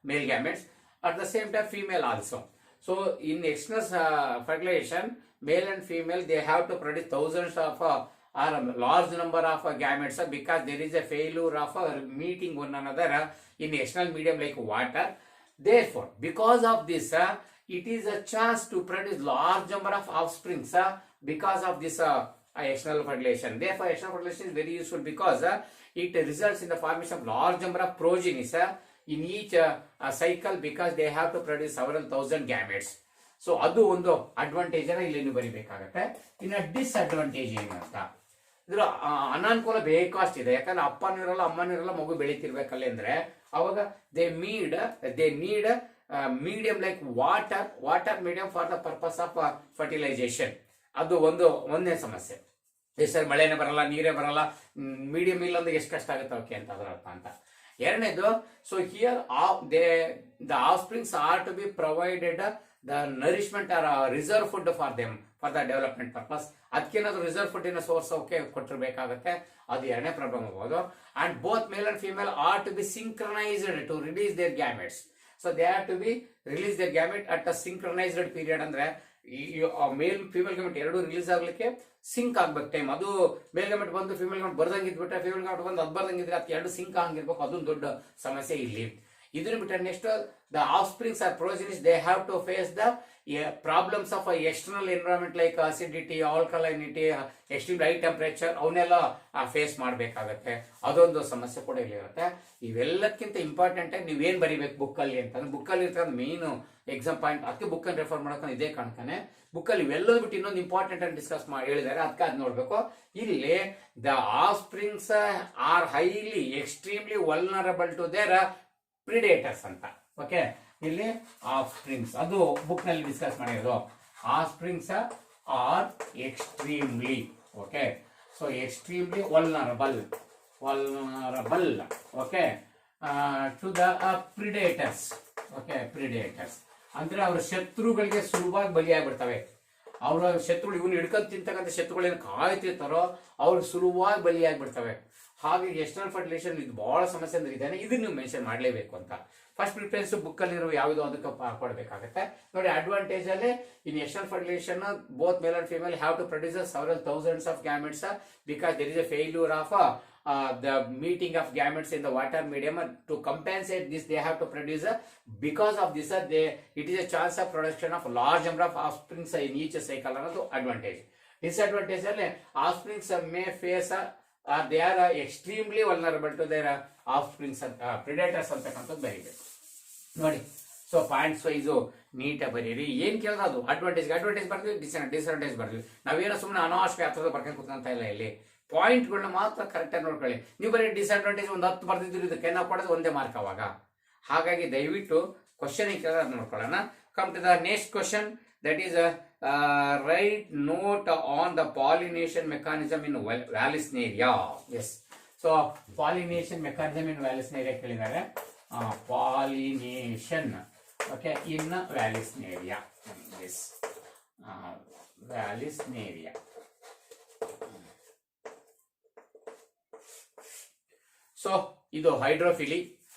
male gametes, at the same time female also. So in external fertilization, male and female they have to produce thousands of or a large number of gametes because there is a failure of meeting one another in external medium like water. Therefore because of this it is a chance to produce large number of offsprings because of this external fertilization. Therefore external fertilization is very useful because it results in the formation of large number of progenies in each cycle because they have to produce several thousand gametes. So ಅದು ಒಂದು advantage ಅನ್ನ ಇಲ್ಲಿ ನೀವು ಬರಿಬೇಕಾಗತ್ತೆ. ಇನ್ನು disadvantage ಏನು ಅಂತ, ಇದ್ರ ಅನಾನುಕೂಲ ಬೇಕಷ್ಟು ಇದೆ. ಯಾಕಂದ್ರೆ ಅಪ್ಪನಿರಲ್ಲ ಅಮ್ಮನಿರಲ್ಲ, ಮಗು ಬೆಳೀತಿರ್ಬೇಕಲ್ಲ ಅಂದ್ರೆ ಅವಾಗ they need medium like water medium for the purpose of fertilization. ಅದು ಒಂದೇ ಸಮಸ್ಯೆ. ಸರ್ ಮಳೆನೇ ಬರಲ್ಲ, ನೀರೇ ಬರಲ್ಲ, ಮೀಡಿಯಂ ಇಲ್ಲ ಅಂದ್ರೆ ಎಷ್ಟು ಕಷ್ಟ ಆಗುತ್ತೆ ಓಕೆ ಅಂತ ಅದರ ಅರ್ಥ ಅಂತ. ಎರಡನೇದು, so here the offsprings are to be provided the nourishment or reserve food for them for the development purpose. ಅದಕ್ಕೇನಾದ್ರು reserve food in a source okay ಕೊಟ್ಟಿರ್ಬೇಕಾಗತ್ತೆ. ಅದು ಎರಡನೇ ಪ್ರಾಬ್ಲಮ್ ಆಗ್ಬೋದು. And both male and female are to be synchronized to release their gametes. So they have to be release their gamete at a synchronized period. ಅಂದ್ರೆ ಮೇಲ್ female ಗಮೆಂಟ್ ಎರಡು release ಆಗ್ಲಿಕ್ಕೆ sync ಆಗ್ಬೇಕು time. ಅದು ಮೇಲ್ ಗಮೆಂಟ್ ಬಂದು ಫಿಮೇಲ್ ಗಮೆಂಟ್ ಬರ್ದಂಗೆ ಇದ್ಬಿಟ್ರೆ ಫಿಮೇಲ್ ಗಮೆಂಟ್ ಬಂದು ಅದು ಬರ್ದಂಗಿದ್ರೆ ಅದು ಎರಡು ಸಿಂಕ್ ಆಗಿರ್ಬೇಕು, ಅದೊಂದು ದೊಡ್ಡ ಸಮಸ್ಯೆ ಇಲ್ಲಿ. ಇದನ್ನ ಬಿಟ್ಟರೆ next the offsprings are progenies they have to face the problems of external environment like acidity, alkalinity, extreme high temperature ಅವನ್ನೆಲ್ಲ ಫೇಸ್ ಮಾಡಬೇಕಾಗತ್ತೆ. ಅದೊಂದು ಸಮಸ್ಯೆ ಕೂಡ ಇಲ್ಲಿರುತ್ತೆ. ಇವೆಲ್ಲಕ್ಕಿಂತ ಇಂಪಾರ್ಟೆಂಟ್ ಆಗಿ ನೀವೇನು ಬರೀಬೇಕು ಬುಕ್ಕಲ್ಲಿ ಅಂತಂದ್ರೆ, ಬುಕ್ಕಲ್ಲಿ ಇರ್ತಕ್ಕಂಥ ಮೇನ್ ಎಕ್ಸಾಮ್ ಪಾಯಿಂಟ್, ಅದಕ್ಕೆ ಬುಕ್ಕನ್ನು ರೆಫರ್ ಮಾಡೋಕೆ ಇದೇ ಕಾಣ್ತಾನೆ. ಬುಕ್ಕಲ್ಲಿ ಇವೆಲ್ಲದೂ ಬಿಟ್ಟು ಇನ್ನೊಂದು ಇಂಪಾರ್ಟೆಂಟ್ ಅಂತ ಡಿಸ್ಕಸ್ ಮಾಡಿ ಹೇಳಿದ್ದಾರೆ, ಅದಕ್ಕೆ ಅದು ನೋಡಬೇಕು. ಇಲ್ಲಿ the offsprings are highly extremely vulnerable to their predators ಅಂತ. ಓಕೆ, ಇಲ್ಲಿ ಆಫ್ ಸ್ಪ್ರಿಂಗ್ಸ್ ಅದು ಬುಕ್ ನಲ್ಲಿ ಡಿಸ್ಕಸ್ ಮಾಡಿರೋದು. Offsprings are extremely, okay, so extremely vulnerable okay to the predators. Okay, predators ಅಂದ್ರೆ ಅವ್ರ ಶತ್ರುಗಳಿಗೆ ಸುಲಭವಾಗಿ ಬಲಿಯಾಗ್ಬಿಡ್ತವೆ. ಅವರ ಶತ್ರುಗಳು ಇವನು ಹಿಡ್ಕೊಂಡು ತಿಂತಕ್ಕಂಥ ಶತ್ರುಗಳೇನು ಕಾಯ್ತಿರ್ತಾರೋ ಅವ್ರಿಗೆ ಸುಲಭವಾಗಿ ಬಲಿಯಾಗ್ಬಿಡ್ತವೆ. ಹಾಗಾಗಿ ಎಕ್ಸ್ಟರ್ನಲ್ ಫರ್ಟಿಲೈಸೇಷನ್ ಇದು ಬಹಳ ಸಮಸ್ಯೆ ಅಂದ್ರೆ ಇದೇನೆ, ಇದನ್ನ ನೀವು ಮೆನ್ಷನ್ ಮಾಡಲೇಬೇಕು ಅಂತ. ಫಸ್ಟ್ ಪ್ರಿಫರೆನ್ಸ್ ಬುಕ್ ಅಲ್ಲಿ ಇರೋ ಯಾವುದೋ ಅದಕ್ಕೆ ಕೊಡಬೇಕಾಗುತ್ತೆ ನೋಡಿ. ಅಡ್ವಾಂಟೇಜ್ ಅಲ್ಲಿ in external fertilization both male and female have to produce several thousands of gametes because there is a failure of the meeting of gametes in the water medium. To compensate this they have to produce because of this it is a chance of production of large number of offsprings in each cycle ಅನ್ನೋದು advantage. Disadvantage ಅಲ್ಲಿ offsprings may face they are extremely vulnerable to their offsprings predators ಅಂತಕ್ಕಂಥದ್ದು ಬರೀಬೇಕು ನೋಡಿ. So points wise ನೀಟಾಗಿ ಬರೀರಿ. ಏನ್ ಕೇಳಿದ್ರೆ ಅದು ಅಡ್ವಾಂಟೇಜ್ ಬರ್ತೀವಿ, ಡಿಸ್ಅಡ್ವಾಂಟೇಜ್ ಬರ್ತೀವಿ. ನಾವೇನೋ ಸುಮ್ಮನೆ ಅನಾವಶ್ಯಕ ಅರ್ಥದ ಬರ್ಕೊಂಡು ಕುತ್ಕೊಂತ ಇಲ್ಲ. ಇಲ್ಲಿ ಪಾಯಿಂಟ್ಗಳನ್ನ ಮಾತ್ರ ಕರೆಕ್ಟಾಗಿ ನೋಡ್ಕೊಳ್ಳಿ. ನೀವು ಬರೀ ಡಿಸ್ಅಡ್ವಾಂಟೇಜ್ ಒಂದು 10 ಬರ್ದಿದ್ರು ಇದಕ್ಕೆ ನಾವು ಕೊಡೋದು ಒಂದೇ ಮಾರ್ಕ್ ಅವಾಗ. ಹಾಗಾಗಿ ದಯವಿಟ್ಟು ಕ್ವಶನ್ ಕೇಳಿದ್ರೆ ಅದು ನೋಡ್ಕೊಳ್ಳೋಣ. Come to the next question, that is write note on the pollination mechanism in Vallisneria. Yes, so pollination mechanism in Vallisneria ಕೇಳಿದ್ದಾರೆ. Pollination, okay, in Vallisneria. Yes, Vallisneria. So ಇದು ಹೈಡ್ರೋಫಿಲಿ.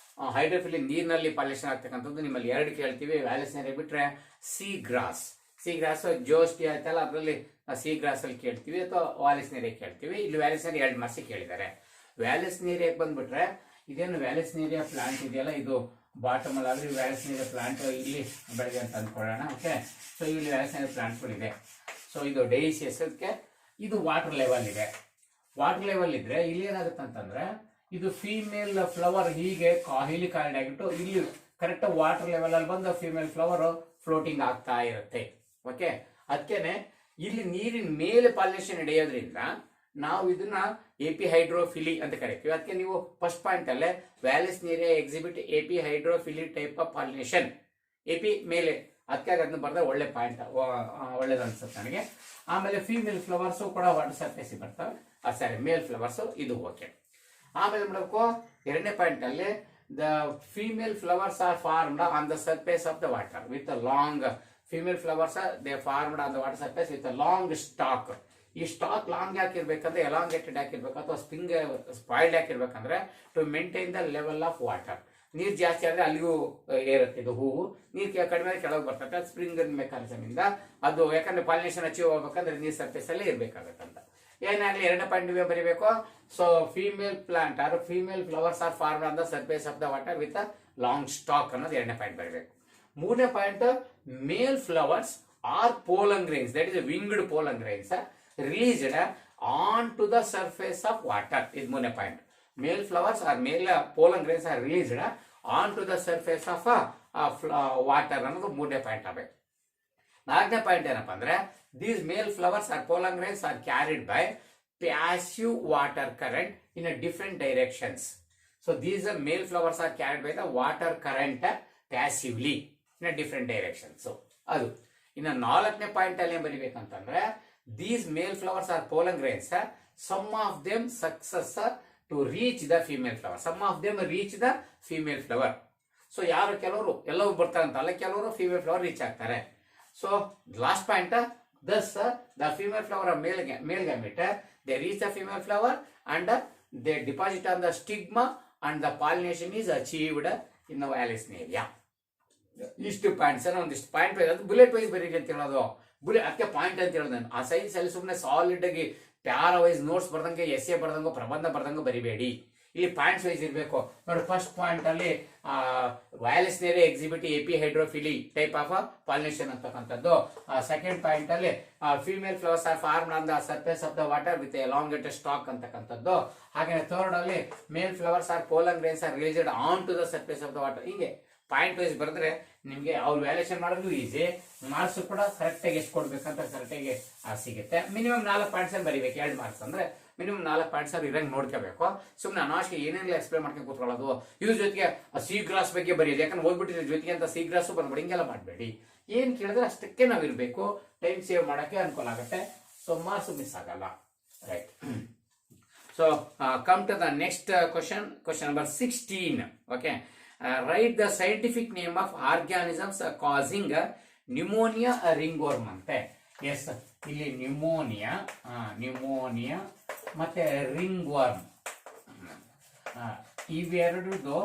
ಹೈಡ್ರೋಫಿಲಿ ನೀರಿನಲ್ಲಿ ಪಾಲಿನೇಷನ್ ಆಗ್ತಕ್ಕಂಥದ್ದು. ನಿಮ್ಮಲ್ಲಿ ಎರಡು ಕೇಳ್ತೀವಿ, ವ್ಯಾಲಿಸ್ನೇರಿಯಾ ಬಿಟ್ರೆ ಸಿ ಗ್ರಾಸ್ ಜೋಸ್ಟಿ ಆಯ್ತಲ್ಲ, ಅದರಲ್ಲಿ ಸಿ ಗ್ರಾಸ್ ಅಲ್ಲಿ ಕೇಳ್ತೀವಿ ಅಥವಾ ವ್ಯಾಲಿಸ್ನೇರಿಯಾ ಕೇಳ್ತೀವಿ. ಇಲ್ಲಿ ವ್ಯಾಲಿಸ್ನೇರಿಯಾ 2 ಮಾರ್ಕ್ಸ್ ಕೇಳಿದ್ದಾರೆ. ವ್ಯಾಲಿಸ್ನೇರಿಯಾಕ್ಕೆ ಬಂದ್ಬಿಟ್ರೆ ಇದೇನು ವ್ಯಾಲಿಸ್ನೇರಿಯಾ ಪ್ಲಾಂಟ್ ಇದೆಯಲ್ಲ, ಇದು ಬಾಟಮ್ ಅಲ್ಲಿ ಆದ್ರೆ ವ್ಯಾಲಿಸ್ನೇರಿಯಾ ಪ್ಲಾಂಟ್ ಇಲ್ಲಿ ಬೆಳೆದಿದೆ ಅಂತ ಅಂದ್ಕೊಳ್ಳೋಣ. ಓಕೆ, ಸೊ ಇಲ್ಲಿ ವ್ಯಾಲಿಸ್ನೇರಿಯಾ ಪ್ಲಾಂಟ್ಗಳಿದೆ. ಸೊ ಇದು ಡೈಸಿಯಸ್, ಅದಕ್ಕೆ ಇದು ವಾಟರ್ ಲೆವೆಲ್ ಇದೆ. ವಾಟರ್ ಲೆವೆಲ್ ಇದ್ರೆ ಇಲ್ಲಿ ಏನಾಗುತ್ತೆ ಅಂತಂದ್ರೆ ಇದು ಫೀಮೇಲ್ ಫ್ಲವರ್ ಹೀಗೆ ಕಾಯಿಲಿ ಕಾರ್ಡ್ ಆಗಿಟ್ಟು ಇಲ್ಲಿ ಕರೆಕ್ಟ್ ವಾಟರ್ ಲೆವೆಲ್ ಅಲ್ಲಿ ಬಂದು ಫೀಮೇಲ್ ಫ್ಲವರ್ ಫ್ಲೋಟಿಂಗ್ ಆಗ್ತಾ ಇರುತ್ತೆ. ಓಕೆ, ಅದಕ್ಕೇನೆ ಇಲ್ಲಿ ನೀರಿನ ಮೇಲೆ ಪಾಲಿನೇಷನ್ ನಡೆಯೋದ್ರಿಂದ ನಾವು ಇದನ್ನ ಎಪಿಹೈಡ್ರೋಫಿಲಿ ಅಂತ ಕರಿತೀವಿ. ಅದಕ್ಕೆ ನೀವು ಫಸ್ಟ್ ಪಾಯಿಂಟ್ ಅಲ್ಲೇ vallisneria exhibit epihydrophily type of pollination, epi ಮೇಲೆ, ಅದಕ್ಕೆ ಅದನ್ನ ಬರೆದ್ರೆ ಒಳ್ಳೆ ಪಾಯಿಂಟ್, ಒಳ್ಳೇದು ಅನ್ಸುತ್ತೆ ನನಗೆ. ಆಮೇಲೆ ಫೀಮೇಲ್ ಫ್ಲವರ್ಸ್ ಕೂಡ ವಾಟರ್ ಸರ್ಫೇಸ್ ಬರ್ತವೆ, ಸಾರಿ ಮೇಲ್ ಫ್ಲವರ್ಸ್, ಇದು ಓಕೆ. ಆಮೇಲೆ ಮಾಡಬೇಕು 2ನೇ ಪಾಯಿಂಟ್ ಅಲ್ಲಿ the female flowers are formed on the surface of the water with long female flowers they formed on the water surface with long stalk. ಈ stalk long ಹಾಕಿರ್ಬೇಕಂದ್ರೆ elongated ಹಾಕಿರ್ಬೇಕು ಅಥವಾ ಸ್ಪ್ರಿಂಗ್ ಸ್ಪಾಯ್ಲ್ಡ್ ಹಾಕಿರ್ಬೇಕಂದ್ರೆ to maintain the level of water. ನೀರು ಜಾಸ್ತಿ ಆದ್ರೆ ಅಲ್ಲಿಗೂ ಏರುತ್ತೆ ಇದು ಹೂವು, ನೀರು ಕಡಿಮೆ ಕೆಳಗೆ ಬರ್ತದೆ. ಸ್ಪ್ರಿಂಗ್ ಮೆಕಾನಿಸಮ್ ಇಂದ ಅದು, ಯಾಕಂದ್ರೆ ಪಾಲಿನೇಷನ್ ಅಚೀವ್ ಆಗ್ಬೇಕಂದ್ರೆ ನೀರು ಸರ್ಫೇಸ್ ಅಲ್ಲೇ ಇರ್ಬೇಕಾಗತ್ತಂತ. ಏನಾಗಲಿ 2ನೇ ಪಾಯಿಂಟ್ ನೀವೇ ಬರೀಬೇಕು. So female plant or female flowers are formed on the surface of the water with long stalk ಅನ್ನೋದು 2ನೇ ಪಾಯಿಂಟ್ ಬರೀಬೇಕು. 3ನೇ point male flowers are pollen grains, that is winged pollen grains released on to the surface of water. ಇದು 3ನೇ point. Male flowers are male pollen grains are released on to the surface of water ಅನ್ನೋದು 3ನೇ point ಆಗಬೇಕು. 4ನೇ point ಏನಪ್ಪಾ ಅಂದ್ರೆ these male flowers or pollen grains are carried by passive water current in a different directions. So these male flowers are carried by the water current passively in a different direction. So adu ಇನ್ನು 4ನೇ point ಅಲ್ಲಿ ಬರಿಬೇಕಂತಂದ್ರೆ these male flowers are pollen grains, some of them success to reach the female flower, some of them reach the female flower. So ಯಾರು ಕೆಲವರು ಎಲ್ಲವೂ ಬರ್ತಾರೆ ಅಂತಲ್ಲ, ಕೆಲವರು female flower reach ಆಗ್ತಾರೆ. So last point, thus the female flower of male gamete, they reach the female flower and they deposit on the stigma and the pollination is achieved in the Vallisneria. ಇಷ್ಟು points ಒಂದಿಷ್ಟು point wise, ಅದು bullet wise ಬರೀರಿ ಅಂತ ಹೇಳೋದು. ಬುಲೆ ಅದಕ್ಕೆ point ಅಂತ ಹೇಳಿದೆ ನಾನು. ಆ ಸೈನ್ಸ್ ಅಲ್ಲಿ ಸುಮ್ಮನೆ ಸಾಲಿಡ್ ಆಗಿ ಪ್ಯಾರ ವೈಸ್ ನೋಟ್ಸ್ ಬರ್ದಂಗೆ ಎಸ್ ಎ ಬರ್ದಂಗೋ ಪ್ರಬಂಧ ಬರ್ದಂಗೋ ಬರಿಬೇಡಿ. ಇಲ್ಲಿ ಪಾಯಿಂಟ್ಸ್ ವೈಸ್ ಇರಬೇಕು ನೋಡಿ. ಫಸ್ಟ್ ಪಾಯಿಂಟ್ ಅಲ್ಲಿ vallisneria exhibit epihydrophily type of pollination ಅಂತಕ್ಕಂಥದ್ದು. ಸೆಕೆಂಡ್ ಪಾಯಿಂಟ್ ಅಲ್ಲಿ female flowers are form on the surface of the water with elongated stalk ಅಂತಕ್ಕಂಥದ್ದು. ಹಾಗೆ ಥರ್ಡ್ ಅಲ್ಲಿ male flowers are pollen grains are released on to the surface of the water. ಹೀಗೆ point wise ಬರೆದ್ರೆ ನಿಮ್ಗೆ ಅವ್ರು valuation ಮಾಡೋದು easy, marks ಕೂಡ ಕರೆಕ್ಟಾಗಿ ಎಷ್ಟು ಕೊಡ್ಬೇಕಂತ ಕರೆಕ್ಟಾಗಿ ಸಿಗುತ್ತೆ. ಮಿನಿಮಮ್ 4 ಪಾಯಿಂಟ್ಸ್ ಬರೀಬೇಕು. 2 ಮಾರ್ಕ್ಸ್ ಅಂದ್ರೆ ಮಿನಿಮಮ್ 4 ಪಾಯಿಂಟ್ಸ್ ಇರಂಗ್ ನೋಡ್ಕೋಬೇಕು. ಸುಮ್ಮನೆ ಅನಾವಶ್ಯಕ ಏನೇನೆಲ್ಲ ಎಕ್ಸ್ಪ್ಲೇನ್ ಮಾಡ್ಕೊಂಡು ಕೂತ್ಕೊಳ್ಳೋದು. ಇದ್ರ ಜೊತೆಗೆ ಸಿ ಗ್ರಾಸ್ ಬಗ್ಗೆ ಬರೆಯೋದು, ಯಾಕಂದ್ರೆ ಓದ್ಬಿಟ್ಟಿದ್ರೆ ಜೊತೆಗೆ ಅಂತ ಸಿ ಗ್ರಾಸು ಬಂದ್ಬಿಡಿ, ಹಿಂಗೆಲ್ಲ ಮಾಡಬೇಡಿ. ಏನ್ ಕೇಳಿದ್ರೆ ಅಷ್ಟಕ್ಕೆ ನಾವು ಇರಬೇಕು, ಟೈಮ್ ಸೇವ್ ಮಾಡೋಕ್ಕೆ ಅನುಕೂಲ ಆಗುತ್ತೆ. ಸೊ ಮಾರ್ಕ್ಸ್ ಮಿಸ್ ಆಗಲ್ಲ. Right. So come to the next question number 16. Okay, write the scientific name of organisms causing pneumonia ringworm ಅಂತೆ. ಎಸ್, ಇಲ್ಲಿ ನ್ಯೂಮೋನಿಯಾ ಮತ್ತೆ ರಿಂಗ್ ವರ್ಮ್ ಇವೆರಡು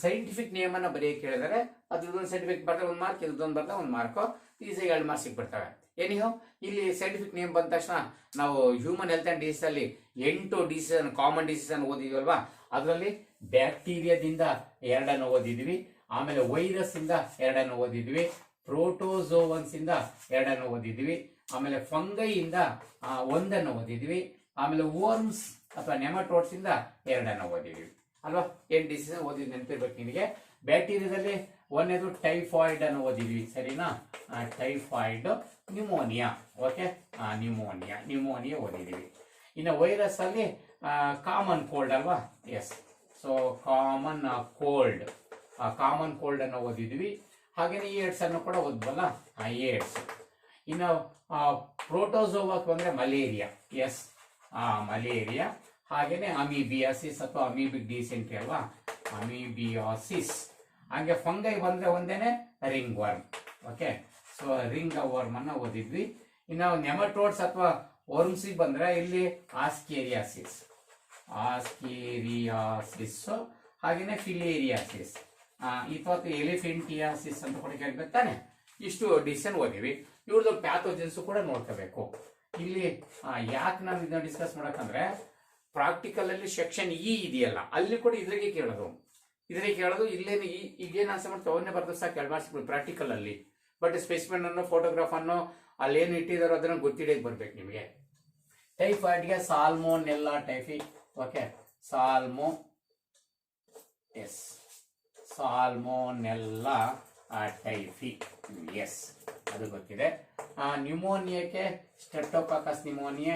ಸೈಂಟಿಫಿಕ್ ನೇಮ್ ಅನ್ನ ಬರೆಯಕ್ಕೆ ಹೇಳಿದರೆ ಅದ್ರದ್ದೊಂದು ಸೈಂಟಿಫಿಕ್ ಬರ್ತದೆ 1 ಮಾರ್ಕ್, ಇದ್ರದ್ದೊಂದು ಬರ್ತದೆ 1 ಮಾರ್ಕ್, ಈಸಿಯಾಗಿ 2 ಮಾರ್ಕ್ಸ್ ಸಿಗ್ಬಿಡ್ತವೆ. ಏನಿಹೋ ಇಲ್ಲಿ ಸೈಂಟಿಫಿಕ್ ನೇಮ್ ಬಂದ ತಕ್ಷಣ ನಾವು ಹ್ಯೂಮನ್ ಹೆಲ್ತ್ ಅಂಡ್ ಡಿಸೀಸ್ ಅಲ್ಲಿ 8 ಡಿಸೀಸ್ ಕಾಮನ್ ಡಿಸೀಸ್ ಅನ್ನು ಓದಿದ್ವಲ್ವಾ. ಅದರಲ್ಲಿ ಬ್ಯಾಕ್ಟೀರಿಯಾದಿಂದ 2 ಓದಿದ್ವಿ, ಆಮೇಲೆ ವೈರಸ್ ಇಂದ 2 ಓದಿದ್ವಿ, ಪ್ರೋಟೋಜೋವನ್ಸ್ ಇಂದ 2 ಓದಿದ್ವಿ, ಆಮೇಲೆ ಫಂಗೈ ಇಂದ 1 ಓದಿದ್ವಿ, ಆಮೇಲೆ ವರ್ಮ್ಸ್ ಅಥವಾ ನೆಮಟೋಡ್ಸ್ ಇಂದ 2 ಓದಿದ್ವಿ ಅಲ್ವಾ. 8 ಡಿಸೀಸ್ ಓದಿದ್ ನೆನಪಿರ್ಬೇಕು ನಿಮಗೆ. ಬ್ಯಾಕ್ಟೀರಿಯಾದಲ್ಲಿ 1ನೇದು ಟೈಫಾಯ್ಡ್ ಅನ್ನು ಓದಿದ್ವಿ, ಸರಿನಾ. Typhoid, pneumonia. ಓಕೆ, ನ್ಯೂಮೋನಿಯಾ ಓದಿದ್ವಿ. ಇನ್ನು ವೈರಸ್ ಅಲ್ಲಿ ಕಾಮನ್ ಕೋಲ್ಡ್ ಅಲ್ವಾ. ಎಸ್, ಸೊ ಕಾಮನ್ ಕೋಲ್ಡ್ ಅನ್ನು ಓದಿದ್ವಿ. ಹಾಗೇನೆ ಏಡ್ಸ್ ಅನ್ನು ಕೂಡ ಓದ್ಬಲ್ಲ, ಏಡ್ಸ್. ಇನ್ನು ಪ್ರೋಟೋಜೋವಾಕ್ ಬಂದ್ರೆ ಮಲೇರಿಯಾ. S, malaria. ಹಾಗೇನೆ ಅಮೀಬಿಯಾಸಿಸ್ ಅಥವಾ ಅಮೀಬಿಕ್ ಡಿಸೆಂಟ್ರಿ ಅಲ್ವಾ, ಅಮೀಬಿಯಾಸಿಸ್. ಹಾಗೆ ಫಂಗೈ ಬಂದ್ರೆ ಒಂದೇನೆ ringworm. Okay, so ringworm ಅನ್ನ ಓದಿದ್ವಿ. ಇನ್ನು ನೆಮಟೋಡ್ಸ್ ಅಥವಾ ವರ್ಮ್ಸ್ ಬಂದ್ರೆ ಇಲ್ಲಿ ಆಸ್ಕೇರಿಯಾಸಿಸ್, ಹಾಗೇನೆ ಫಿಲೇರಿಯಾಸಿಸ್, ಇವತ್ತು ಎಲಿಫೆಂಟಿಯಾಸಿಸ್ ಅಂತ ಕೂಡ ಕೇಳ್ಬೇಕು ತಾನೆ. ಇಷ್ಟು ಡಿಸಿಷನ್ ಓದಿವಿ. ಇವ್ರದ್ದು ಪ್ಯಾಥೋಜನ್ಸ್ ಕೂಡ ನೋಡ್ಕೋಬೇಕು. ಇಲ್ಲಿ ಯಾಕೆ ನಾವು ಇದನ್ನ ಡಿಸ್ಕಸ್ ಮಾಡಕಂದ್ರೆ ಪ್ರಾಕ್ಟಿಕಲ್ ಅಲ್ಲಿ ಸೆಕ್ಷನ್ ಇ ಇದೆಯಲ್ಲ, ಅಲ್ಲಿ ಕೂಡ ಇದ್ರಿಗೆ ಕೇಳೋದು. ಇಲ್ಲೇನು ಈಗೇನು ಆನ್ಸರ್ ಮಾಡ್ತೀವಿ ಅವನ್ನೇ ಬರ್ದು ಸಾಕು 2 ಮಾರ್ಕ್ಸ್ ಪ್ರಾಕ್ಟಿಕಲ್ ಅಲ್ಲಿ. ಬಟ್ ಸ್ಪೆಸಿಮೆನ್ ಅನ್ನು ಫೋಟೋಗ್ರಾಫ್ ಅನ್ನು ಅಲ್ಲಿ ಏನು ಇಟ್ಟಿದಾರೋ ಅದನ್ನ ಗೊತ್ತಿಡೋಕೆ ಬರ್ಬೇಕು ನಿಮಗೆ. ಟೈಫಾಯ್ಡ್ಗೆ salmonella typhi. Okay, salmonella typhi. Yes, ಅದು ಗೊತ್ತಿದೆ. ನ್ಯೂಮೋನಿಯಾಕ್ಕೆ ಸ್ಟ್ರೆಪ್ಟೋಕಾಕಸ್ ನ್ಯೂಮೋನಿಯಾ,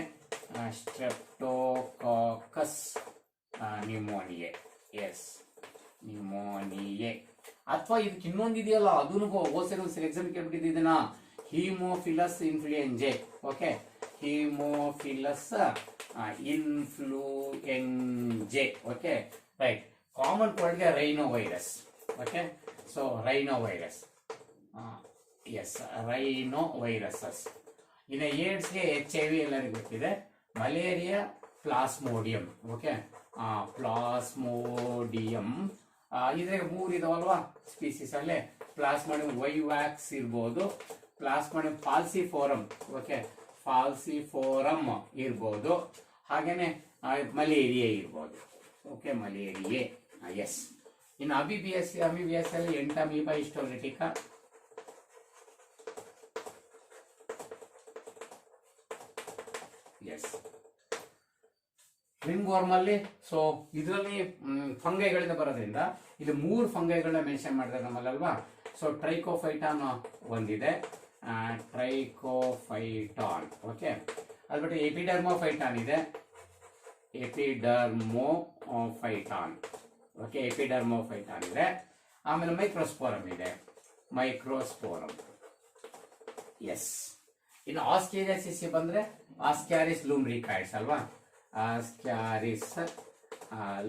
ಎಸ್, ನ್ಯೂಮೋನಿಯೆ. ಅಥವಾ ಇದಕ್ಕೆ ಇನ್ನೊಂದಿದೆಯಲ್ಲ, ಅದನ್ನು ಒಂದ್ಸರಿ ಎಕ್ಸಾಮ್ ಕೇಳ್ಬಿಟ್ಟಿದ್ದು ಇದನ್ನ, haemophilus influenzae. Okay, haemophilus influenzae. Okay, right. Common ಕೋಲ್ಡ್ಗೆ rhinovirus. Okay, so rhinovirus. Yes, rhinoviruses. ಇನ್ನು ಏಡ್ಸ್ಗೆ HIV ಎಲ್ಲರಿಗೂ ಗೊತ್ತಿದೆ. Malaria plasmodium. Okay, plasmodium. ಇದ್ರಾಗ 3 ಇದಾವಲ್ವಾ ಸ್ಪೀಸೀಸ್ ಅಲ್ಲೇ. ಪ್ಲಾಸ್ಮೋಡಿಯಂ ವೈವ್ಯಾಕ್ಸ್ ಇರ್ಬೋದು, ಪ್ಲಾಸ್ಮೋಡಿಯಂ ಫಾಲ್ಸಿಫೋರಮ್. ಓಕೆ, ಫಾಲ್ಸಿಫೋರಮ್ ಇರ್ಬೋದು, ಹಾಗೇನೆ ಮಲೇರಿಯಾ ಇರ್ಬೋದು. Okay, malaria. ಎಸ್. ಇನ್ನು ಅಮಿಬಿಯಸ್ ಅಲ್ಲಿ ಎಂಟಮೀಬಾ ಹಿಸ್ಟೋಲಿಟಿಕಾ. ಎಸ್. ರಿಂಗ್ ವರ್ಮ್ ಅಲ್ಲಿ ಸೊ ಇದರಲ್ಲಿ ಫಂಗೈಗಳಿಂದ ಬರೋದ್ರಿಂದ ಇಲ್ಲಿ 3 ಫಂಗೈಗಳನ್ನ ಮೆನ್ಷನ್ ಮಾಡಿದ್ದಾರೆ ನಮ್ಮಲ್ಲಲ್ವಾ. ಸೊ ಟ್ರೈಕೋಫೈಟಾನ್ ಒಂದಿದೆ, ಟ್ರೈಕೋಫೈಟಾನ್. ಓಕೆ, ಅದು ಬಿಟ್ಟು ಎಪಿಡರ್ಮೋಫೈಟಾನ್ ಇದೆ, ಎಪಿಡರ್ಮೋಫೈಟಾನ್. ಓಕೆ, ಎಪಿಡರ್ಮೋಫೈಟಾನ್ ಇದೆ. ಆಮೇಲೆ ಮೈಕ್ರೋಸ್ಪೋರಮ್ ಇದೆ, ಮೈಕ್ರೋಸ್ಪೋರಮ್. ಎಸ್. ಇನ್ನು ಆಸ್ಕೇರಿಯಾಸಿಸ್ ಬಂದ್ರೆ ಆಸ್ಕ್ಯಾರಿಸ್ ಲೂಮ್ರಿಕಾಯ್ಡ್ಸ್ ಅಲ್ವಾ, ಆಸ್ಕ್ಯಾರಿಸ್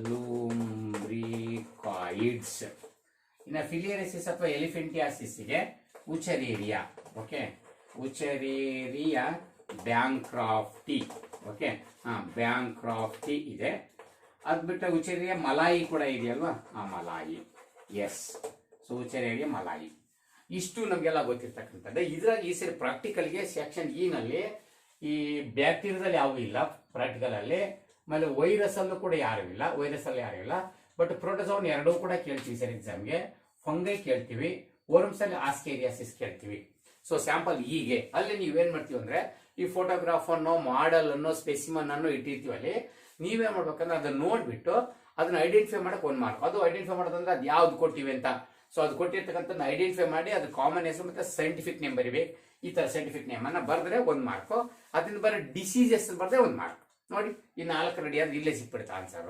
ಲೂಮ್ರಿಕಾಯ್ಡ್ಸ್. ಇನ್ನು ಫಿಲಿಯರಿಸಿಸ್ ಅಥವಾ ಎಲಿಫೆಂಟಿಯಾಸಿಸ್ಗೆ ಉಚರೇರಿಯಾ. ಓಕೆ, ಉಚರೇರಿಯಾ ಬ್ಯಾಂಕ್ರಾಫ್ಟಿ. ಓಕೆ, ಬ್ಯಾಂಕ್ರಾಫ್ಟಿ ಇದೆ. ಅದು ಬಿಟ್ಟು ಉಚರೇರಿಯಾ ಮಲಾಯಿ ಕೂಡ ಇದೆಯಲ್ವಾ, malayi. Yes, so wuchereria malayi. ಇಷ್ಟು ನಮಗೆಲ್ಲ ಗೊತ್ತಿರ್ತಕ್ಕಂಥದ್ದು. ಇದ್ರಾಗ ಈ ಸರಿ ಪ್ರಾಕ್ಟಿಕಲ್ಗೆ ಸೆಕ್ಷನ್ ಇ ನಲ್ಲಿ ಈ ಬ್ಯಾಕ್ಟೀರಿಯಾದಲ್ಲಿ ಯಾವೂ ಇಲ್ಲ ಪ್ರಾಕ್ಟಿಕಲ್ ಅಲ್ಲಿ, ಆಮೇಲೆ ವೈರಸ್ ಅಲ್ಲೂ ಕೂಡ ಯಾರು ಇಲ್ಲ, ವೈರಸ್ ಅಲ್ಲಿ ಯಾರು ಇಲ್ಲ. ಬಟ್ ಪ್ರೋಟೋಜೋನ್ ಎರಡೂ ಕೂಡ ಕೇಳ್ತೀವಿ ಸರ್ ಎಕ್ಸಾಮ್ಗೆ. ಫಂಗೈ ಕೇಳ್ತೀವಿ, ವರ್ಮ್ಸ್ ಅಲ್ಲಿ ಆಸ್ಕೇರಿಯಾಸಿಸ್ ಕೇಳ್ತೀವಿ. ಸೊ ಸ್ಯಾಂಪಲ್ ಹೀಗೆ ಅಲ್ಲಿ ನೀವೇನ್ ಮಾಡ್ತೀವಿ ಅಂದ್ರೆ ಈ ಫೋಟೋಗ್ರಾಫ್ ಅನ್ನೋ ಮಾಡೆಲ್ ಅನ್ನೋ ಸ್ಪೆಸಿಮನ್ ಅನ್ನೋ ಇಟ್ಟಿರ್ತೀವಿ. ಅಲ್ಲಿ ನೀವೇನ್ ಮಾಡ್ಬೇಕಂದ್ರೆ ಅದನ್ನ ನೋಡ್ಬಿಟ್ಟು ಅದನ್ನ ಐಡೆಂಟಿಫೈ ಮಾಡಕ್ 1 ಮಾರ್ಕ್. ಅದು ಐಡೆಂಟಿಫೈ ಮಾಡೋದಂದ್ರೆ ಅದು ಯಾವ್ದು ಕೊಟ್ಟಿವಿ ಅಂತ. ಸೊ ಅದು ಕೊಟ್ಟಿರ್ತಕ್ಕಂಥ ಐಡೆಂಟಿಫೈ ಮಾಡಿ ಅದು ಕಾಮನ್ ಹೆಸರು ಮತ್ತೆ ಸೈಂಟಿಫಿಕ್ ನೇಮ್ ಬರಿಬೇಕು. ಈ ತರ ಸೈಂಟಿಫಿಕ್ ನೇಮ್ ಅನ್ನ ಬರೆದ್ರೆ 1 ಮಾರ್ಕ್. ಅದರಿಂದ ಬರೋ ಡಿಸೀಸಸ್ ಬರೆದ್ರೆ 1 ಮಾರ್ಕ್. ನೋಡಿ ಈ 4 ರೆಡಿ ಆದ್ರೆ ಇಲ್ಲೇ ಸಿಕ್ಬಿಡುತ್ತೆ ಆನ್ಸರ್.